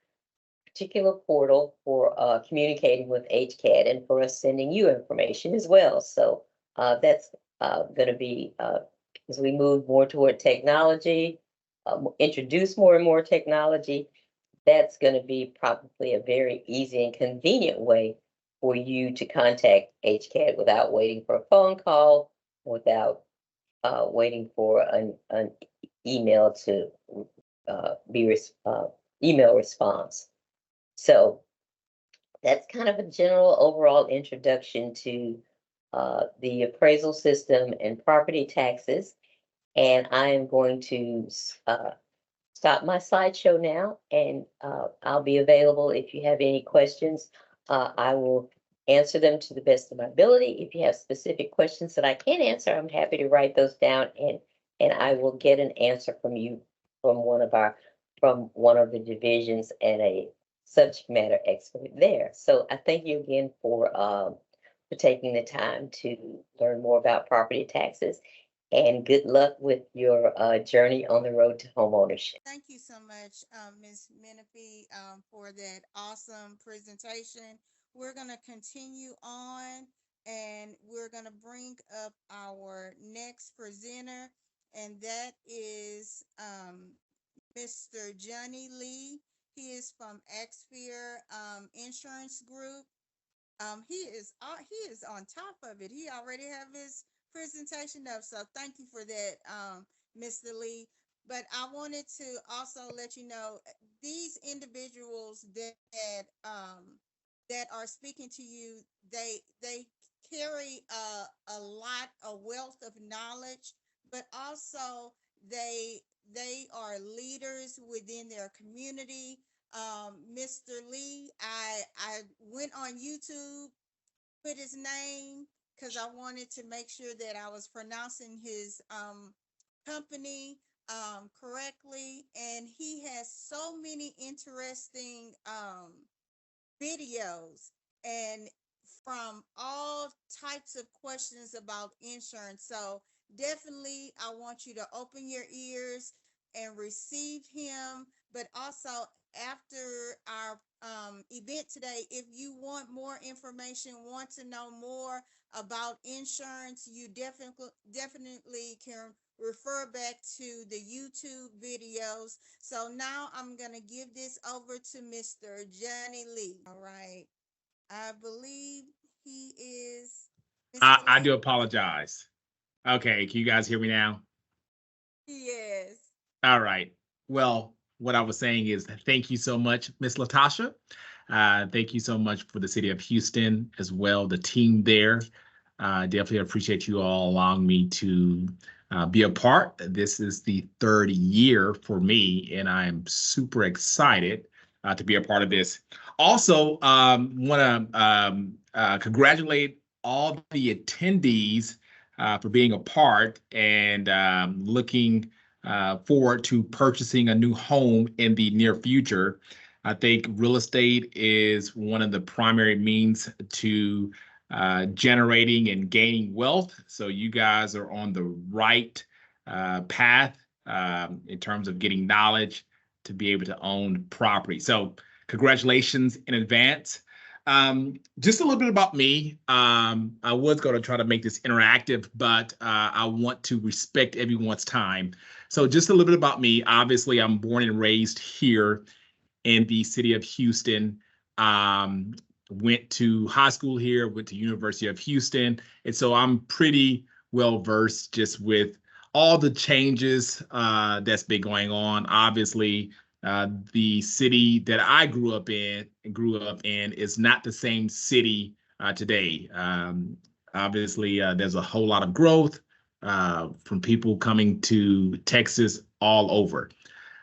particular portal for communicating with HCAD and for us sending you information as well. So that's going to be, as we move more toward technology, introduce more and more technology, that's going to be probably a very easy and convenient way for you to contact HCAD without waiting for a phone call, without waiting for an email to email response. So that's kind of a general overall introduction to the appraisal system and property taxes. And I am going to stop my slideshow now, and I'll be available if you have any questions. I will answer them to the best of my ability. If you have specific questions that I can't answer, I'm happy to write those down, and I will get an answer from you from one of the divisions and a subject matter expert there. So I thank you again for taking the time to learn more about property taxes, and good luck with your journey on the road to homeownership. Thank you so much, Ms. Menifee, for that awesome presentation. We're going to continue on and we're going to bring up our next presenter, and that is Mr. Johnny Lee. He is from Xphere Insurance Group. He is on top of it. He already have his presentation up. So thank you for that, Mr. Lee. But I wanted to also let you know these individuals that are speaking to you, they carry a lot of wealth of knowledge, but also they they are leaders within their community. Mr. Lee, I went on YouTube, put his name because I wanted to make sure that I was pronouncing his company correctly, and he has so many interesting videos and from all types of questions about insurance. So definitely, I want you to open your ears and receive him. But also, after our event today, if you want more information, want to know more about insurance, you definitely can refer back to the YouTube videos. So now I'm going to give this over to Mr. Johnny Lee. All right. I believe he is I, Mr. I Lee. do apologize. Okay, can you guys hear me now? Yes. All right. Well, what I was saying is thank you so much, Miss Latasha. Thank you so much for the city of Houston as well, the team there. Definitely appreciate you all allowing me to be a part. This is the third year for me, and I'm super excited to be a part of this. Also, want to congratulate all the attendees for being a part and looking forward to purchasing a new home in the near future. I think real estate is one of the primary means to generating and gaining wealth. So you guys are on the right path in terms of getting knowledge to be able to own property. So congratulations in advance. Just a little bit about me. I was going to try to make this interactive, but I want to respect everyone's time. So just a little bit about me. Obviously, I'm born and raised here in the city of Houston. Went to high school here, went to University of Houston. And so I'm pretty well versed just with all the changes that's been going on. Obviously, the city that I grew up in is not the same city today. Obviously, there's a whole lot of growth from people coming to Texas all over.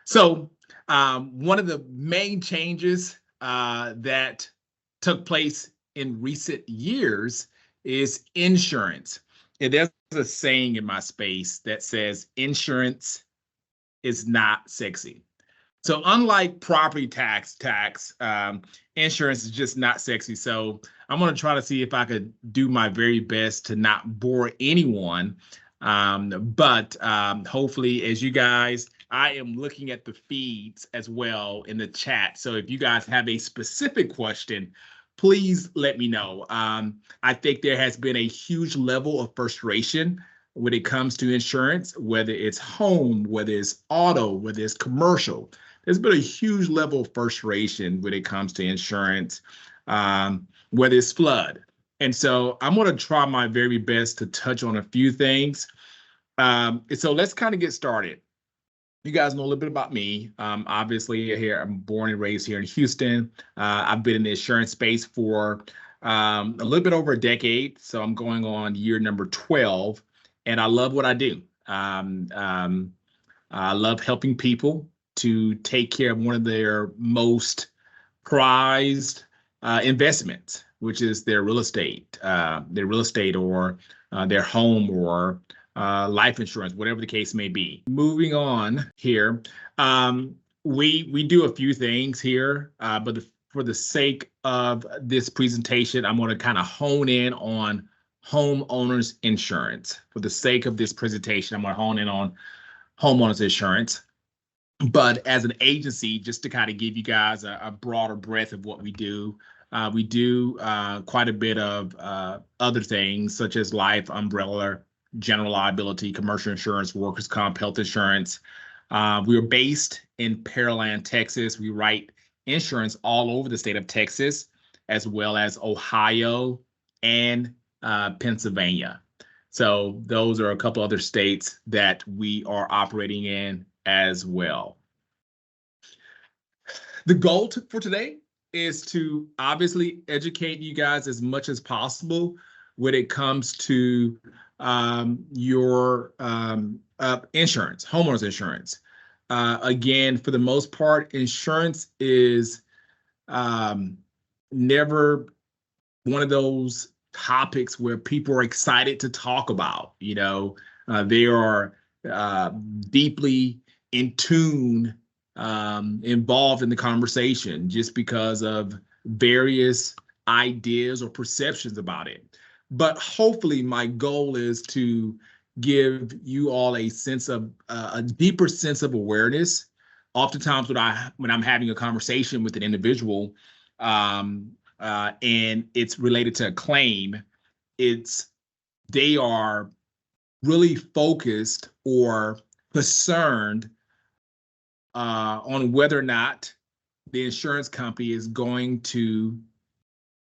So one of the main changes that took place in recent years is insurance. And there's a saying in my space that says insurance is not sexy. So unlike property tax, insurance is just not sexy. So I'm going to try to see if I could do my very best to not bore anyone. But hopefully, as you guys, I am looking at the feeds as well in the chat. So if you guys have a specific question, please let me know. I think there has been a huge level of frustration when it comes to insurance, whether it's home, whether it's auto, whether it's commercial. There's been a huge level of frustration when it comes to insurance, whether it's flood. And so I'm going to try my very best to touch on a few things. So let's kind of get started. You guys know a little bit about me. Obviously, here I'm born and raised here in Houston. I've been in the insurance space for a little bit over a decade. So I'm going on year number 12, and I love what I do. I love helping people to take care of one of their most prized investments, which is their real estate or their home or life insurance, whatever the case may be. Moving on here, we do a few things here, but for the sake of this presentation, I'm going to kind of hone in on homeowners insurance. For the sake of this presentation, I'm going to hone in on homeowners insurance. But as an agency, just to kind of give you guys a broader breadth of what we do quite a bit of other things such as life, umbrella, general liability, commercial insurance, workers' comp, health insurance. We are based in Pearland, Texas. We write insurance all over the state of Texas, as well as Ohio and Pennsylvania. So those are a couple other states that we are operating in as well. The goal for today is to obviously educate you guys as much as possible when it comes to your insurance, homeowners insurance. Again, for the most part, insurance is never one of those topics where people are excited to talk about. They are deeply in tune, involved in the conversation just because of various ideas or perceptions about it. But hopefully my goal is to give you all a sense of a deeper sense of awareness. Oftentimes when I'm having a conversation with an individual and it's related to a claim, they are really focused or concerned on whether or not the insurance company is going to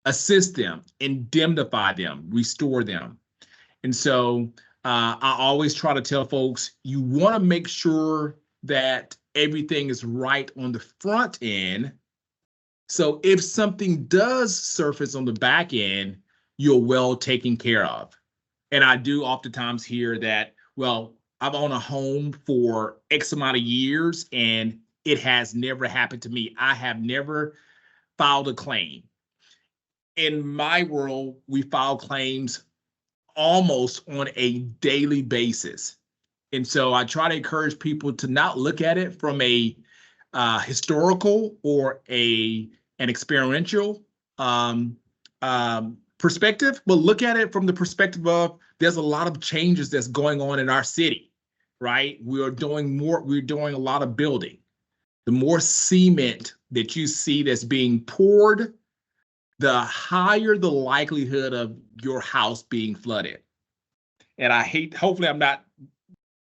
assist them, indemnify them, restore them. And so I always try to tell folks, you want to make sure that everything is right on the front end. So if something does surface on the back end, you're well taken care of. And I do oftentimes hear that, well, I've owned a home for X amount of years and it has never happened to me. I have never filed a claim. In my world, we file claims almost on a daily basis. And so I try to encourage people to not look at it from a historical or an experiential perspective, but look at it from the perspective of there's a lot of changes that's going on in our city, right? We're doing a lot of building. The more cement that you see that's being poured, the higher the likelihood of your house being flooded. And I hate, hopefully I'm not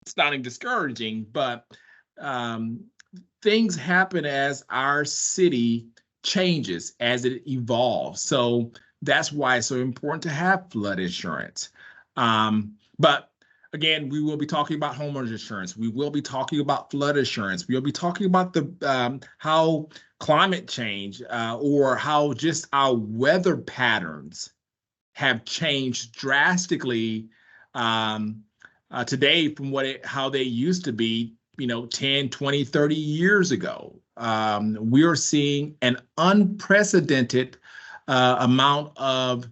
sounding discouraging, but um, things happen as our city changes, as it evolves. So that's why it's so important to have flood insurance. But again, we will be talking about homeowners insurance. We will be talking about flood insurance. We'll be talking about the how climate change or how just our weather patterns have changed drastically today from how they used to be, 10, 20, 30 years ago. We are seeing an unprecedented amount of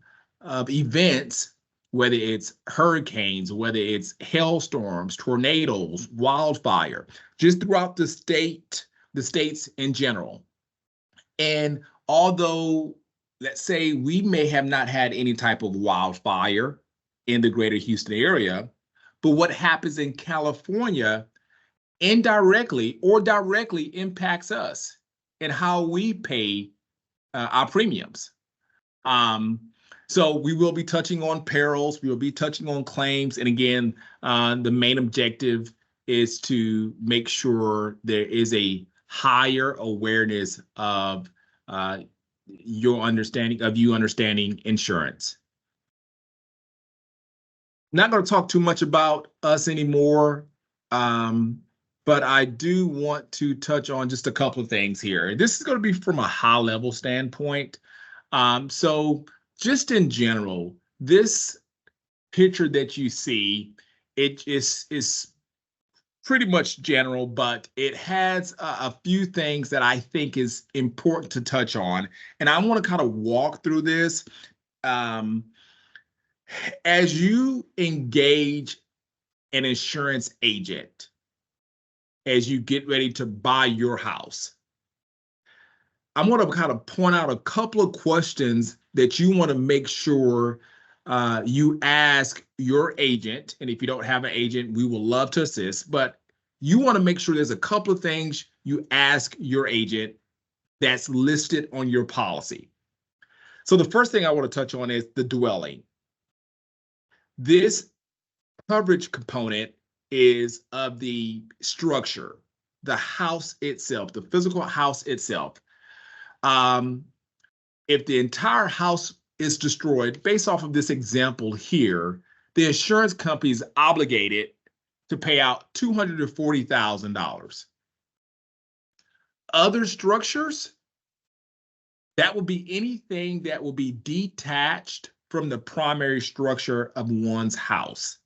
events, whether it's hurricanes, whether it's hailstorms, tornadoes, wildfire, just throughout the states in general. And although, let's say we may have not had any type of wildfire in the greater Houston area, but what happens in California indirectly or directly impacts us and how we pay our premiums. So we will be touching on perils, we will be touching on claims, and again, the main objective is to make sure there is a higher awareness of you understanding insurance. Not going to talk too much about us anymore, but I do want to touch on just a couple of things here. This is going to be from a high level standpoint. So just in general, this picture that you see, it is pretty much general, but it has a few things that I think is important to touch on. And I want to kind of walk through this. As you engage an insurance agent, as you get ready to buy your house, I'm going to kind of point out a couple of questions that you want to make sure you ask your agent. And if you don't have an agent, we will love to assist. But you want to make sure there's a couple of things you ask your agent that's listed on your policy. So the first thing I want to touch on is the dwelling. This coverage component is of the structure, the house itself, the physical house itself. If the entire house is destroyed, based off of this example here, the insurance company is obligated to pay out $240,000. Other structures, that will be anything that will be detached from the primary structure of one's house.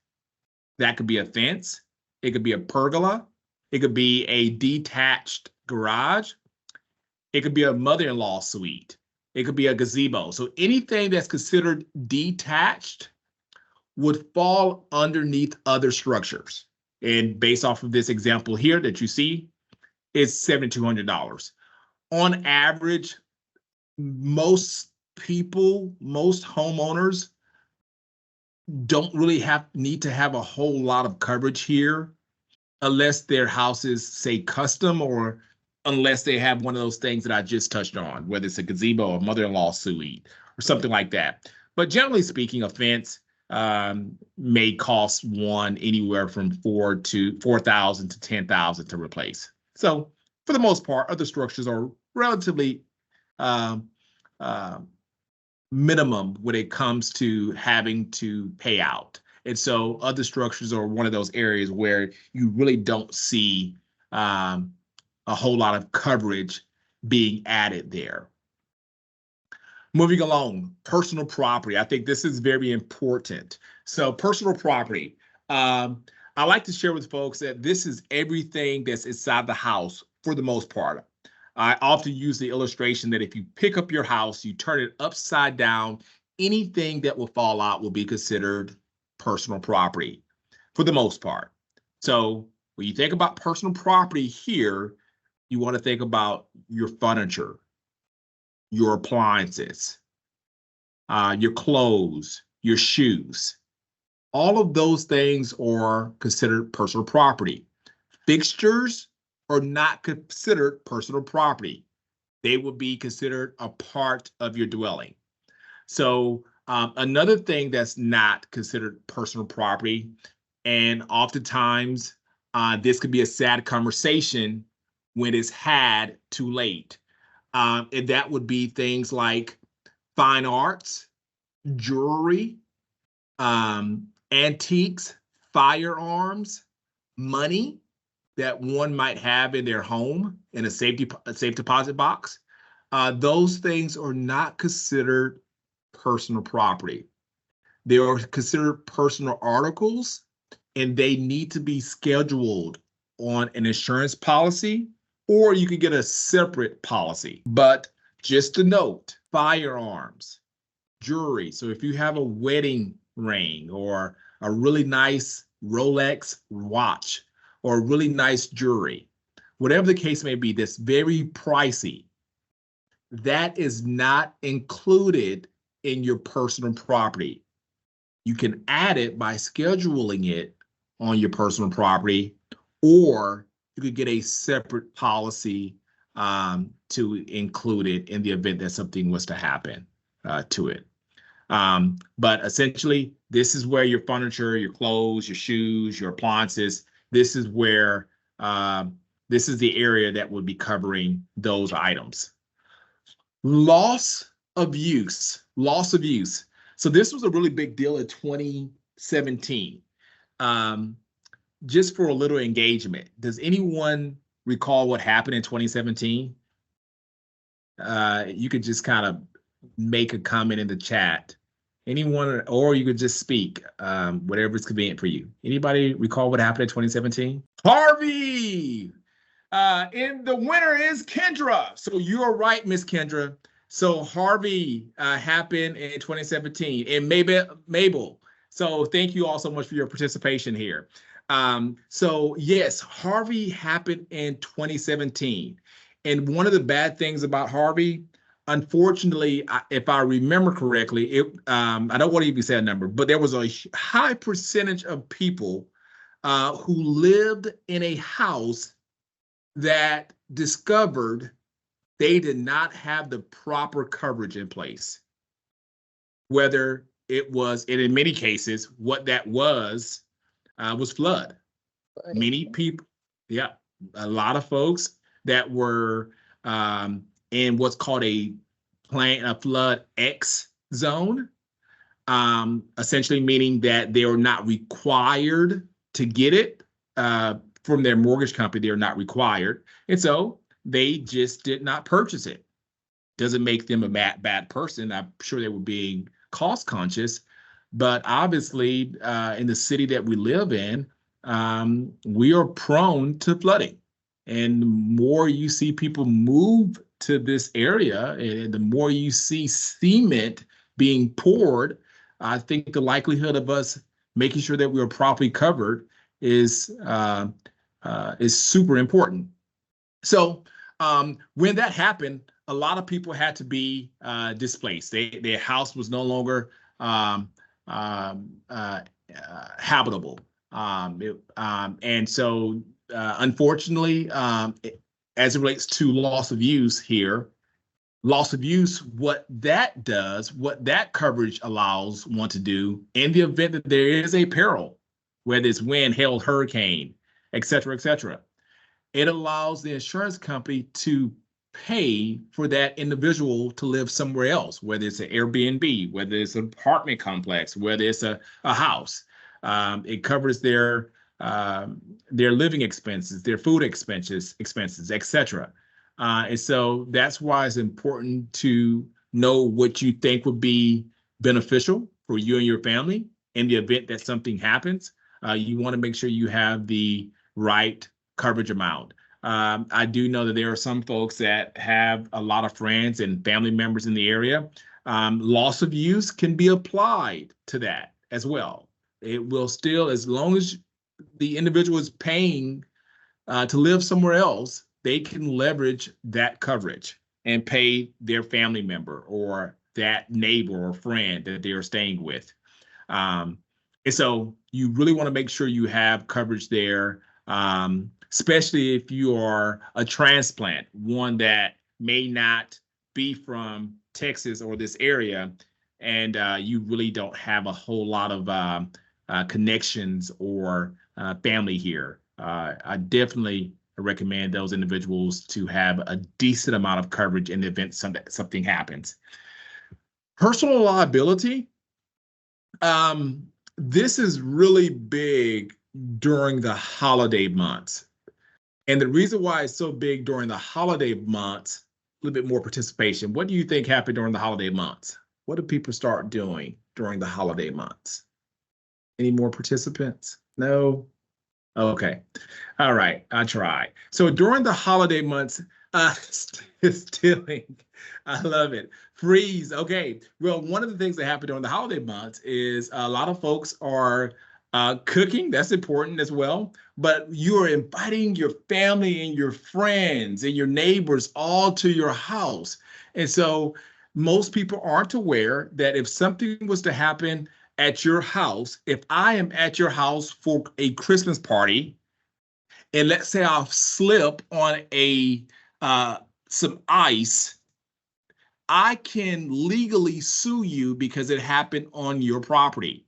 That could be a fence, it could be a pergola, it could be a detached garage, it could be a mother-in-law suite, it could be a gazebo. So anything that's considered detached would fall underneath other structures. And based off of this example here that you see, it's $7,200. On average, most people, most homeowners don't really need to have a whole lot of coverage here unless their house is, say, custom, or unless they have one of those things that I just touched on, whether it's a gazebo or mother-in-law suite or something like that. But generally speaking, a fence may cost one anywhere from $4,000 to $10,000 to replace. So for the most part, other structures are relatively minimum when it comes to having to pay out. And so other structures are one of those areas where you really don't see a whole lot of coverage being added there. Moving along, personal property. I think this is very important. So personal property. I like to share with folks that this is everything that's inside the house for the most part. I often use the illustration that if you pick up your house, you turn it upside down, anything that will fall out will be considered personal property for the most part. So when you think about personal property here, you want to think about your furniture, your appliances, your clothes, your shoes. All of those things are considered personal property. Fixtures are not considered personal property. They will be considered a part of your dwelling. So another thing that's not considered personal property, and oftentimes this could be a sad conversation when it's had too late. And that would be things like fine arts, jewelry, antiques, firearms, money that one might have in their home in a safe deposit box. Those things are not considered personal property. They are considered personal articles, and they need to be scheduled on an insurance policy, or you could get a separate policy. But just a note, firearms, jewelry. So if you have a wedding ring or a really nice Rolex watch or really nice jewelry, whatever the case may be, that's very pricey, that is not included in your personal property. You can add it by scheduling it on your personal property, or you could get a separate policy to include it in the event that something was to happen to it. But essentially, this is where your furniture, your clothes, your shoes, your appliances, this is where this is the area that would be covering those items. Loss of use, loss of use. So this was a really big deal in 2017. Just for a little engagement, does anyone recall what happened in 2017? You could just kind of make a comment in the chat. Anyone, or you could just speak, whatever is convenient for you. Anybody recall what happened in 2017? Harvey! And the winner is Kendra. So you are right, Miss Kendra. So Harvey happened in 2017, and Mabel. So thank you all so much for your participation here. So yes, Harvey happened in 2017. And one of the bad things about Harvey, unfortunately, if I remember correctly, I don't want to even say a number, but there was a high percentage of people who lived in a house that discovered they did not have the proper coverage in place. Whether it was, and in many cases, what that was flood. Many people, yeah, a lot of folks that were in what's called a flood X zone, essentially meaning that they are not required to get it from their mortgage company. They're not required. And so they just did not purchase it. Doesn't make them a bad person. I'm sure they were being cost conscious, but obviously in the city that we live in, we are prone to flooding. And the more you see people move to this area, and the more you see cement being poured, I think the likelihood of us making sure that we are properly covered is super important. So when that happened, a lot of people had to be displaced. Their house was no longer habitable. And so, unfortunately, as it relates to loss of use here, loss of use, what that does, what that coverage allows one to do in the event that there is a peril, whether it's wind, hail, hurricane, et cetera, it allows the insurance company to pay for that individual to live somewhere else, whether it's an Airbnb, whether it's an apartment complex, whether it's a house. It covers their living expenses, their food expenses, et cetera. And so that's why it's important to know what you think would be beneficial for you and your family in the event that something happens. You want to make sure you have the right coverage amount. I do know that there are some folks that have a lot of friends and family members in the area. Loss of use can be applied to that as well. It will still, as long as the individual is paying to live somewhere else, they can leverage that coverage and pay their family member or that neighbor or friend that they are staying with. And so you really want to make sure you have coverage there, especially if you are a transplant, one that may not be from Texas or this area, and you really don't have a whole lot of connections or family here. I definitely recommend those individuals to have a decent amount of coverage in the event something happens. Personal liability. This is really big during the holiday months. And the reason why it's so big during the holiday months, a little bit more participation. What do you think happened during the holiday months? What do people start doing during the holiday months? Any more participants? No? Okay. All right. I try. So during the holiday months, stealing. I love it. Freeze. Okay. Well, one of the things that happen during the holiday months is a lot of folks are cooking. That's important as well. But you are inviting your family and your friends and your neighbors all to your house. And so most people aren't aware that if something was to happen at your house, if I am at your house for a Christmas party, and let's say I'll slip on some ice, I can legally sue you because it happened on your property.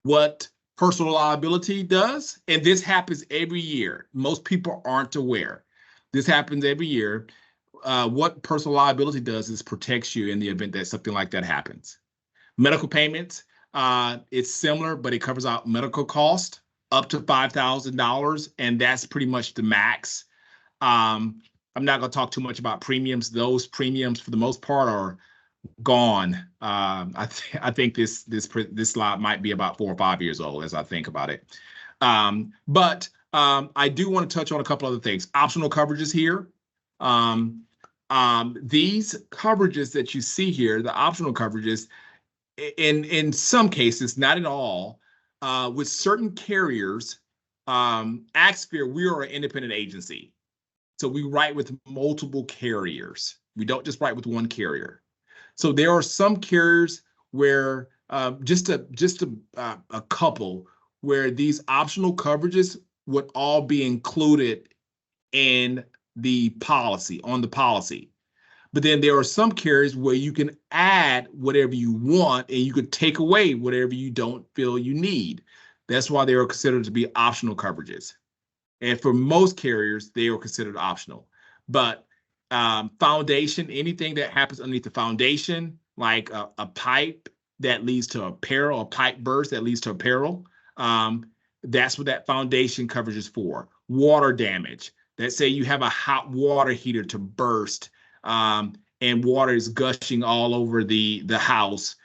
What personal liability does, and this happens every year. Most people aren't aware. This happens every year. What personal liability does is protects you in the event that something like that happens. Medical payments, it's similar, but it covers out medical cost up to $5,000, and that's pretty much the max. I'm not going to talk too much about premiums. Those premiums, for the most part, are gone. I think this slide might be about 4 or 5 years old as I think about it. But I do want to touch on a couple other things. Optional coverages here. These coverages that you see here, the optional coverages, in some cases, not in all, with certain carriers, Axphere, we are an independent agency. So we write with multiple carriers. We don't just write with one carrier. So there are some carriers where just a couple where these optional coverages would all be included in the policy, on the policy. But then there are some carriers where you can add whatever you want and you could take away whatever you don't feel you need. That's why they are considered to be optional coverages. And for most carriers, they are considered optional. But foundation, anything that happens underneath the foundation, like a pipe that leads to a peril, a pipe burst that leads to a peril, that's what that foundation coverage is for. Water damage. Let's say you have a hot water heater to burst, and water is gushing all over the house.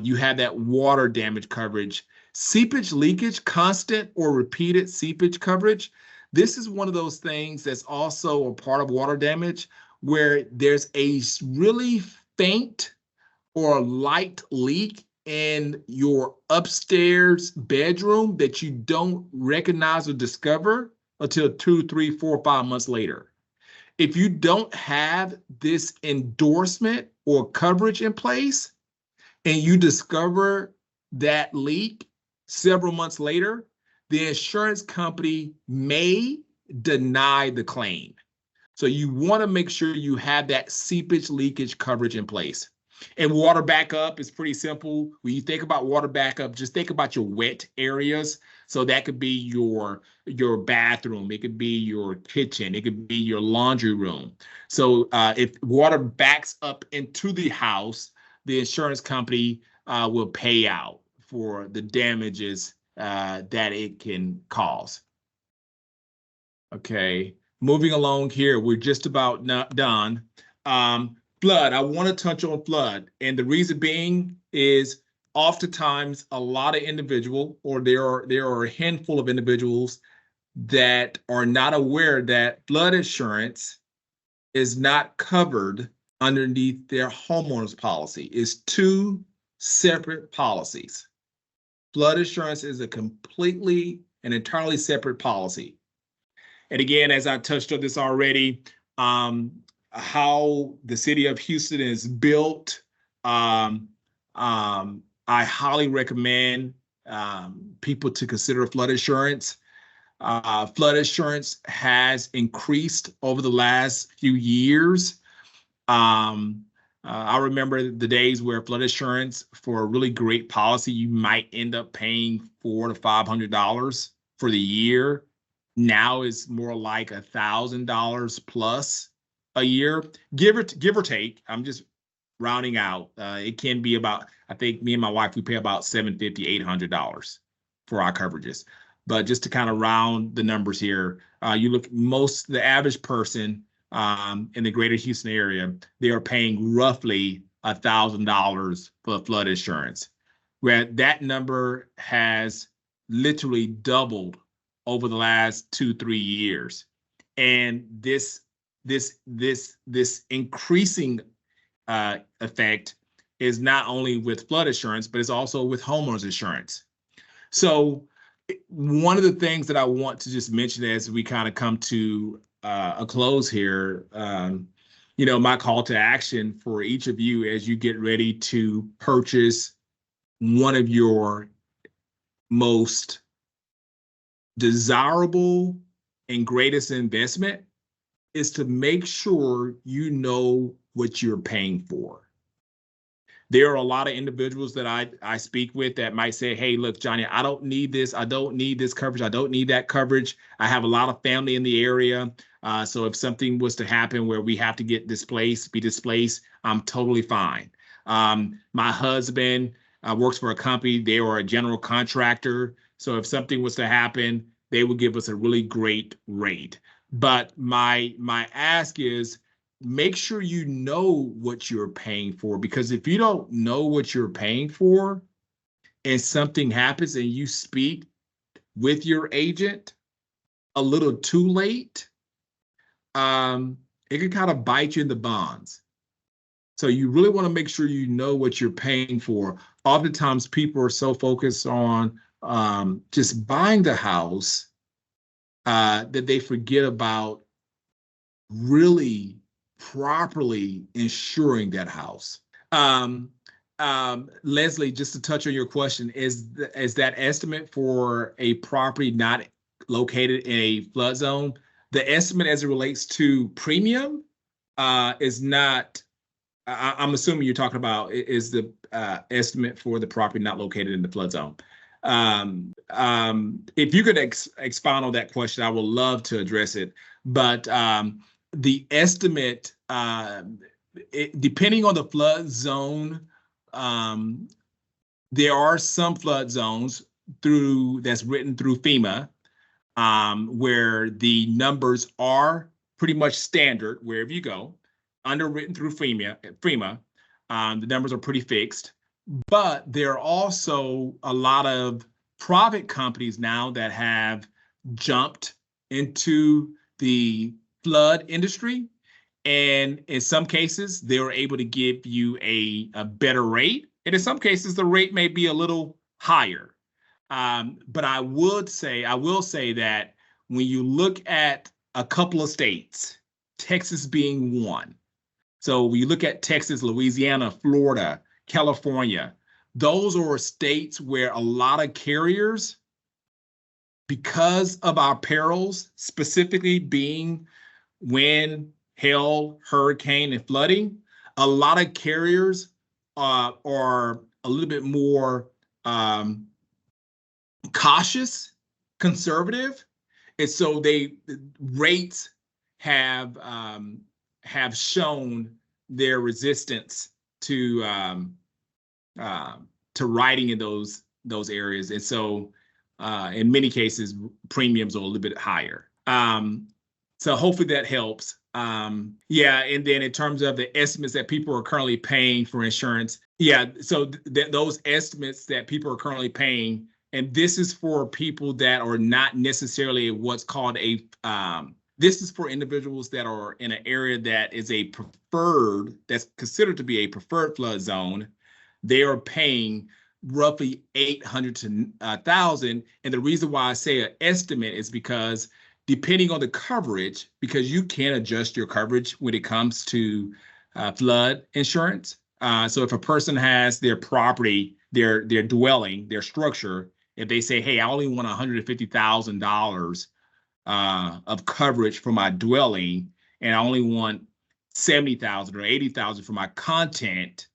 You have that water damage coverage. Seepage leakage, constant or repeated seepage coverage. This is one of those things that's also a part of water damage where there's a really faint or light leak in your upstairs bedroom that you don't recognize or discover until 2, 3, 4, 5 months later. If you don't have this endorsement or coverage in place and you discover that leak several months later, the insurance company may deny the claim. So you want to make sure you have that seepage leakage coverage in place. And water backup is pretty simple. When you think about water backup, just think about your wet areas. So that could be your bathroom, it could be your kitchen, it could be your laundry room. So if water backs up into the house, the insurance company will pay out for the damages that it can cause. Okay, moving along here, we're just about not done. Flood, I want to touch on flood. And the reason being is oftentimes a lot of individuals, or there are a handful of individuals that are not aware that flood insurance is not covered underneath their homeowners policy. It's 2 separate policies. Flood insurance is a completely and entirely separate policy. And again, as I touched on this already, how the city of Houston is built, I highly recommend people to consider flood insurance. Flood insurance has increased over the last few years. I remember the days where flood insurance for a really great policy, you might end up paying $400 to $500 for the year. Now it's more like $1,000 plus a year, give or take. I'm just rounding out. It can be about, I think me and my wife, we pay about $750, $800 for our coverages. But just to kind of round the numbers here, you look the average person in the greater Houston area, they are paying roughly $1,000 for flood insurance, where that number has literally doubled over the last 2-3 years. And this increasing effect is not only with flood insurance, but it's also with homeowners insurance. So one of the things that I want to just mention as we kind of come to a close here, my call to action for each of you as you get ready to purchase one of your most desirable and greatest investment is to make sure you know what you're paying for. There are a lot of individuals that I speak with that might say, hey, look, Johnny, I don't need this. I don't need this coverage. I don't need that coverage. I have a lot of family in the area. So if something was to happen where we have to be displaced, I'm totally fine. My husband works for a company. They are a general contractor. So if something was to happen, they would give us a really great rate. But my ask is, make sure you know what you're paying for, because if you don't know what you're paying for and something happens and you speak with your agent a little too late, it can kind of bite you in the bonds. So you really want to make sure you know what you're paying for. Oftentimes people are so focused on just buying the house that they forget about really properly insuring that house. Leslie, just to touch on your question, is that estimate for a property not located in a flood zone, the estimate as it relates to premium is not, I'm assuming you're talking about is the estimate for the property not located in the flood zone. If you could expound on that question, I would love to address it. But the estimate, depending on the flood zone, there are some flood zones that's written through FEMA, where the numbers are pretty much standard wherever you go, underwritten through FEMA. The numbers are pretty fixed. But there are also a lot of private companies now that have jumped into the flood industry. And in some cases, they were able to give you a better rate. And in some cases, the rate may be a little higher. But I will say that when you look at a couple of states, Texas being one. So when you look at Texas, Louisiana, Florida, California, those are states where a lot of carriers, because of our perils, specifically being wind, hail, hurricane, and flooding, a lot of carriers are a little bit more cautious, conservative, and so rates have shown their resistance to writing in those areas, and so in many cases premiums are a little bit higher. So hopefully that helps. Yeah, and then in terms of the estimates that people are currently paying for insurance, yeah, so those estimates that people are currently paying, and this is for people that are not necessarily what's called this is for individuals that are in an area that is that's considered to be a preferred flood zone. They are paying roughly $800 to $1,000. And the reason why I say an estimate is because depending on the coverage, because you can adjust your coverage when it comes to flood insurance. So if a person has their property, their dwelling, their structure, if they say, hey, I only want $150,000 of coverage for my dwelling, and I only want $70,000 or $80,000 for my content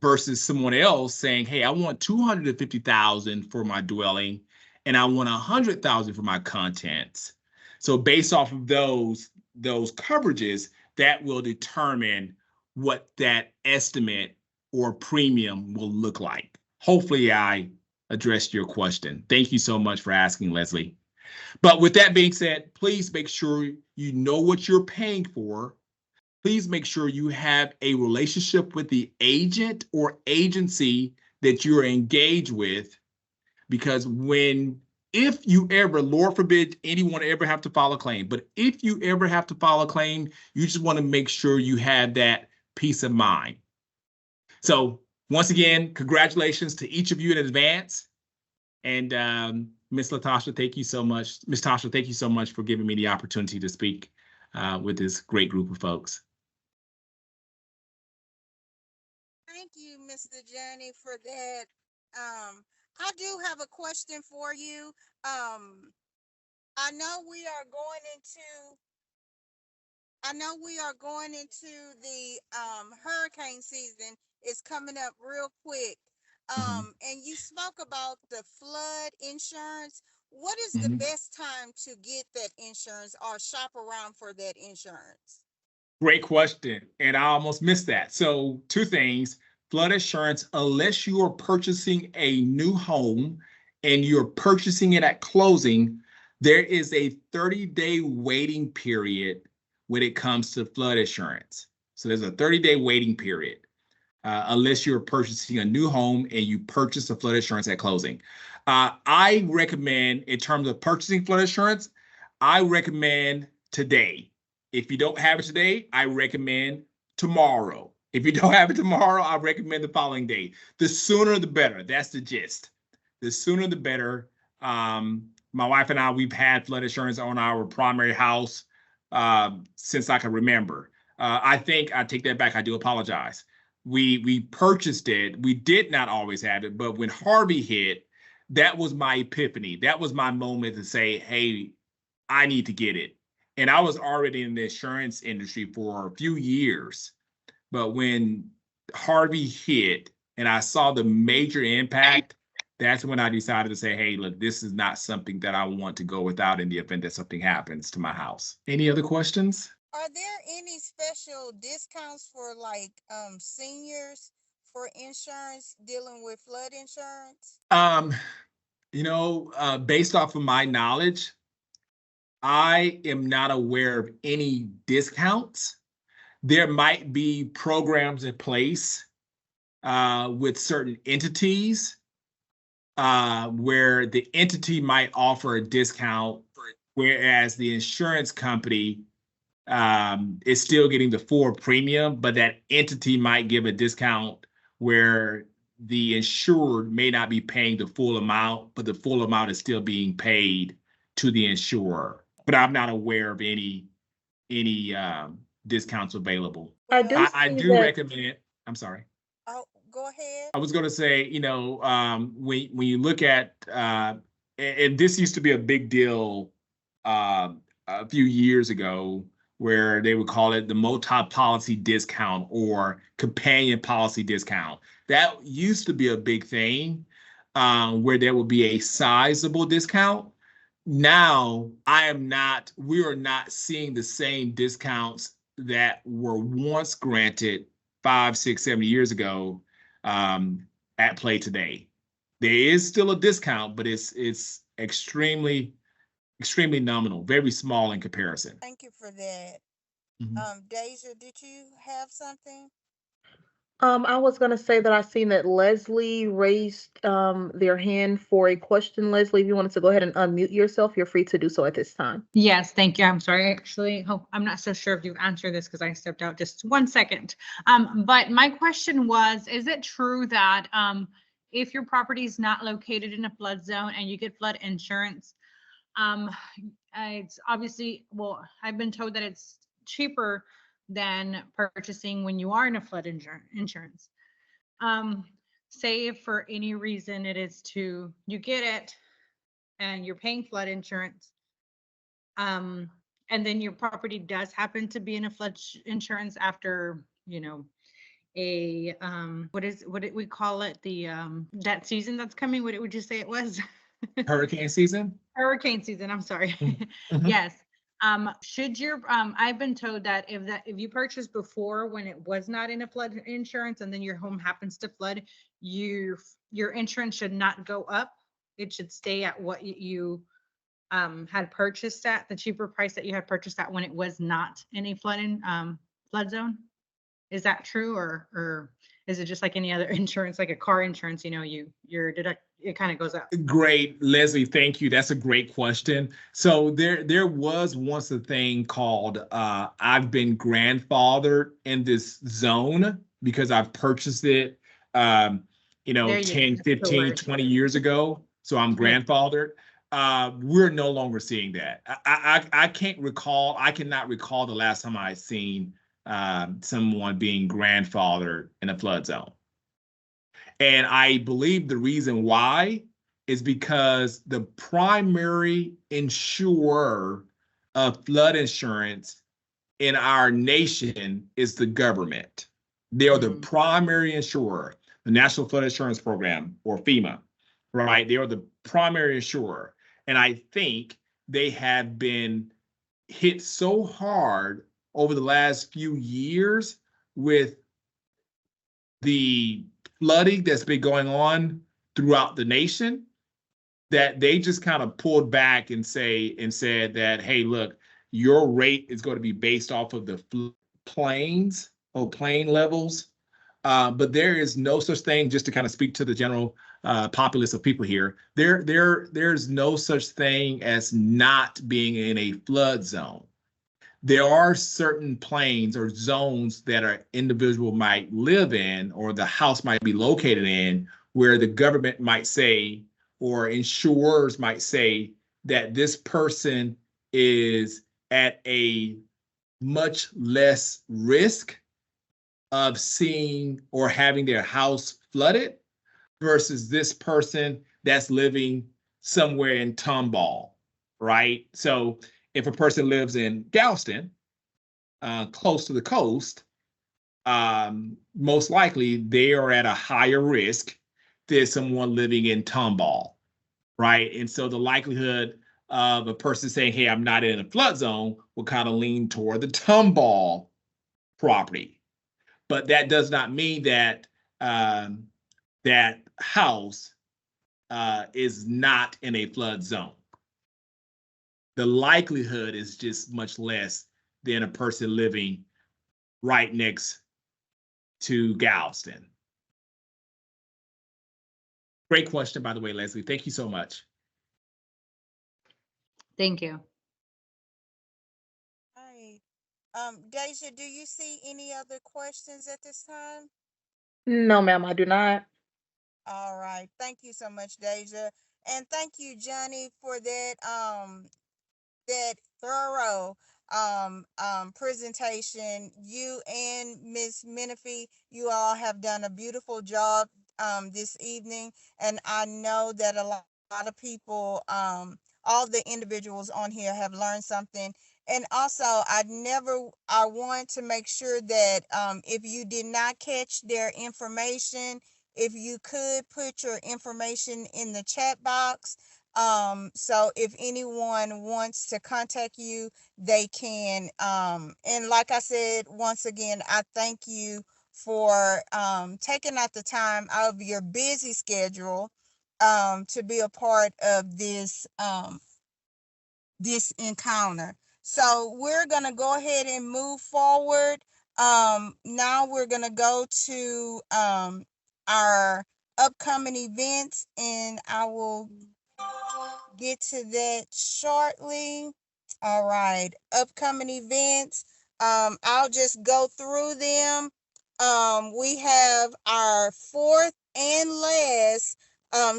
versus someone else saying, hey, I want $250,000 for my dwelling and I want $100,000 for my contents. So based off of those coverages, that will determine what that estimate or premium will look like. Hopefully I addressed your question. Thank you so much for asking, Leslie. But with that being said, please make sure you know what you're paying for. Please make sure you have a relationship with the agent or agency that you're engaged with, because if you ever, Lord forbid, anyone ever have to file a claim, but if you ever have to file a claim, you just want to make sure you have that peace of mind. So once again, congratulations to each of you in advance. And Ms. Latasha, thank you so much. Ms. Tasha, thank you so much for giving me the opportunity to speak with this great group of folks. Thank you, Mr. Journey, for that. I do have a question for you. I know we are going into the hurricane season. It's coming up real quick. And you spoke about the flood insurance. What is the best time to get that insurance or shop around for that insurance? Great question. And I almost missed that. So two things. Flood insurance, unless you are purchasing a new home and you're purchasing it at closing, there is a 30-day waiting period when it comes to flood insurance. So there's a 30-day waiting period unless you're purchasing a new home and you purchase a flood insurance at closing. I recommend, in terms of purchasing flood insurance, I recommend today. If you don't have it today, I recommend tomorrow. If you don't have it tomorrow, I recommend the following day. The sooner the better. That's the gist. The sooner the better. My wife and I, we've had flood insurance on our primary house since I can remember. I think I take that back. I do apologize. We purchased it. We did not always have it, but when Harvey hit, that was my epiphany. That was my moment to say, hey, I need to get it. And I was already in the insurance industry for a few years. But when Harvey hit and I saw the major impact, that's when I decided to say, hey, look, this is not something that I want to go without in the event that something happens to my house. Any other questions? Are there any special discounts for like seniors for insurance dealing with flood insurance? Based off of my knowledge, I am not aware of any discounts. There might be programs in place with certain entities where the entity might offer a discount, whereas the insurance company is still getting the full premium, but that entity might give a discount where the insured may not be paying the full amount, but the full amount is still being paid to the insurer. But I'm not aware of any discounts available. I do I see do that. recommend. I'm sorry. Oh, go ahead. I was going to say, when you look at, and this used to be a big deal a few years ago, where they would call it the multi-policy discount or companion policy discount. That used to be a big thing where there would be a sizable discount. Now, we are not seeing the same discounts that were once granted 5, 6, 7 years ago at play today. There is still a discount, but it's extremely nominal, very small in comparison. Thank you for that. Deja, did you have something? I was gonna say that I seen that Leslie raised their hand for a question. Leslie, if you wanted to go ahead and unmute yourself, you're free to do so at this time. Yes, thank you. I'm sorry. Actually, I'm not so sure if you've answered this because I stepped out just 1 second. But my question was, is it true that if your property is not located in a flood zone and you get flood insurance, it's obviously, well, I've been told that it's cheaper than purchasing when you are in a flood insurance. Say if for any reason you get it and you're paying flood insurance, and then your property does happen to be in a insurance after, a what did we call it? The that season that's coming, what would you say it was? Hurricane season? Hurricane season, I'm sorry. Mhm. Yes. Should your I've been told that if you purchased before when it was not in a flood insurance and then your home happens to flood, your insurance should not go up. It should stay at what you had purchased at, the cheaper price that you had purchased at when it was not in a flood zone. Is that true, or is it just like any other insurance, like a car insurance, your deduct, it kind of goes up? Great, Leslie. Thank you. That's a great question. So there was once a thing called I've been grandfathered in this zone because I've purchased it There you go. 10, That's the 15, word. 20 years ago. So I'm Yeah. grandfathered. We're no longer seeing that. I can't recall, I cannot recall the last time I seen someone being grandfathered in a flood zone. And I believe the reason why is because the primary insurer of flood insurance in our nation is the government. They are the Mm. primary insurer, the National Flood Insurance Program, or FEMA, right? They are the primary insurer. And I think they have been hit so hard over the last few years with the flooding that's been going on throughout the nation that they just kind of pulled back and said that, hey, look, your rate is going to be based off of the plains or plain levels. But there is no such thing, just to kind of speak to the general populace of people here, there's no such thing as not being in a flood zone. There are certain planes or zones that an individual might live in or the house might be located in where the government might say or insurers might say that this person is at a much less risk of seeing or having their house flooded versus this person that's living somewhere in Tomball, right? So if a person lives in Galveston, close to the coast, most likely they are at a higher risk than someone living in Tomball, right? And so the likelihood of a person saying, hey, I'm not in a flood zone will kind of lean toward the Tomball property. But that does not mean that that house is not in a flood zone. The likelihood is just much less than a person living right next to Galveston. Great question, by the way, Leslie. Thank you so much. Thank you. Right. Deja, do you see any other questions at this time? No, ma'am, I do not. All right. Thank you so much, Deja. And thank you, Johnny, for that thorough presentation. You and Miss Menifee, you all have done a beautiful job this evening, and I know that a lot of people, all the individuals on here have learned something. And also, I want to make sure that if you did not catch their information, if you could put your information in the chat box, so if anyone wants to contact you, they can. And like I said, once again, I thank you for taking out the time out of your busy schedule to be a part of this encounter. So we're gonna go ahead and move forward. Now we're gonna go to our upcoming events, and I will get to that shortly. All right, upcoming events. I'll just go through them. We have our fourth and last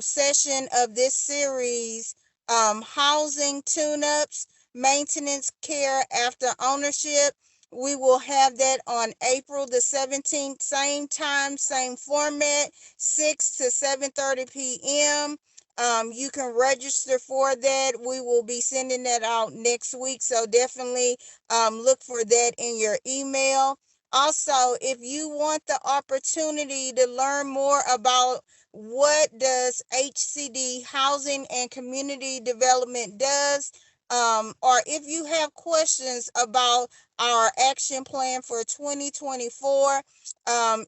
session of this series, housing tune-ups, maintenance care after ownership. We will have that on April the 17th, same time, same format, 6 to 7:30 p.m. You can register for that. We will be sending that out next week. So definitely look for that in your email. Also, if you want the opportunity to learn more about what does HCD Housing and Community Development does, or if you have questions about our action plan for 2024,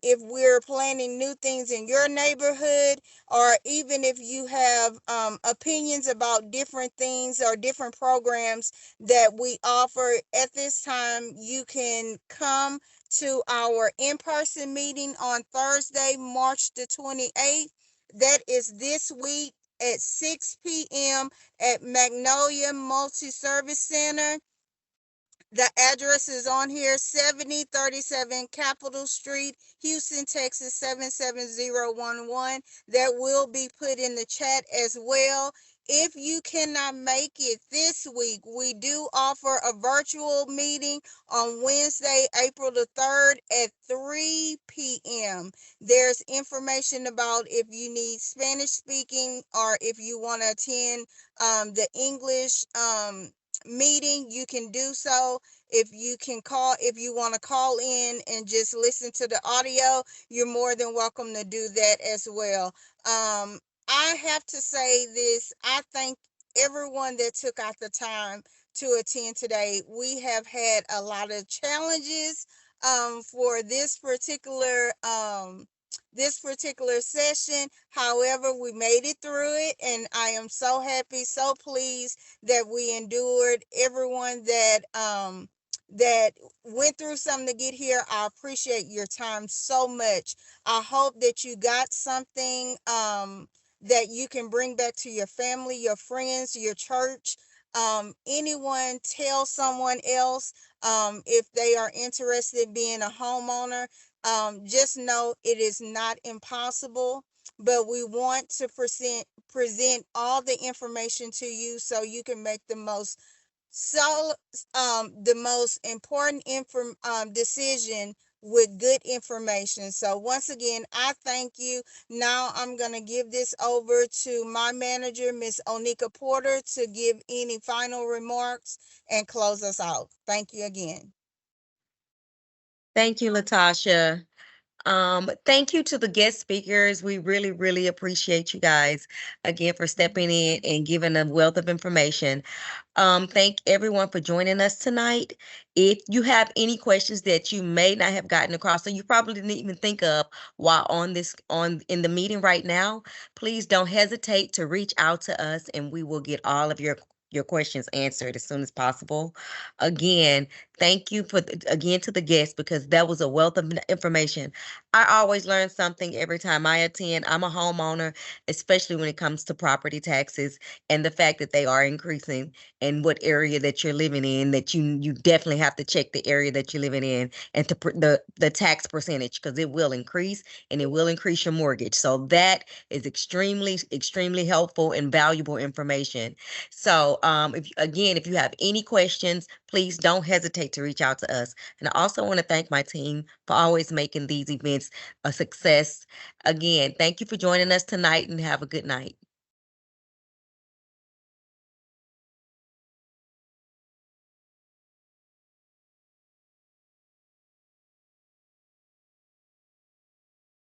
if we're planning new things in your neighborhood, or even if you have opinions about different things or different programs that we offer at this time, you can come to our in-person meeting on Thursday, March the 28th. That is this week at 6 p.m. at Magnolia Multi-Service Center. The address is on here, 7037 Capitol Street, Houston, Texas, 77011. That will be put in the chat as well. If you cannot make it this week, we do offer a virtual meeting on Wednesday, April the 3rd at 3 p.m. There's information about if you need Spanish speaking or if you want to attend the English meeting, you can do so. If you want to call in and just listen to the audio, you're more than welcome to do that as well. I have to say this, I thank everyone that took out the time to attend today. We have had a lot of challenges for this particular session. However, we made it through it, and I am so happy, so pleased that we endured. Everyone that went through something to get here, I appreciate your time so much. I hope that you got something that you can bring back to your family, your friends, your church, anyone. Tell someone else if they are interested in being a homeowner. Just know it is not impossible, but we want to present all the information to you so you can make so the most important decision with good information. So once again, I thank you. Now I'm going to give this over to my manager, Miss Onika Porter, to give any final remarks and close us out. Thank you again. Thank you, Latasha. Thank you to the guest speakers. We really, really appreciate you guys again for stepping in and giving a wealth of information. Thank everyone for joining us tonight. If you have any questions that you may not have gotten across, or you probably didn't even think of while on in the meeting right now, please don't hesitate to reach out to us, and we will get all of your questions answered as soon as possible. Again, thank you again to the guests, because that was a wealth of information. I always learn something every time I attend. I'm a homeowner, especially when it comes to property taxes and the fact that they are increasing, and what area that you're living in, that you definitely have to check the area that you're living in, and the tax percentage, because it will increase, and it will increase your mortgage. So that is extremely helpful and valuable information. So if you have any questions, please don't hesitate to reach out to us. And I also want to thank my team for always making these events a success. Again, thank you for joining us tonight, and have a good night.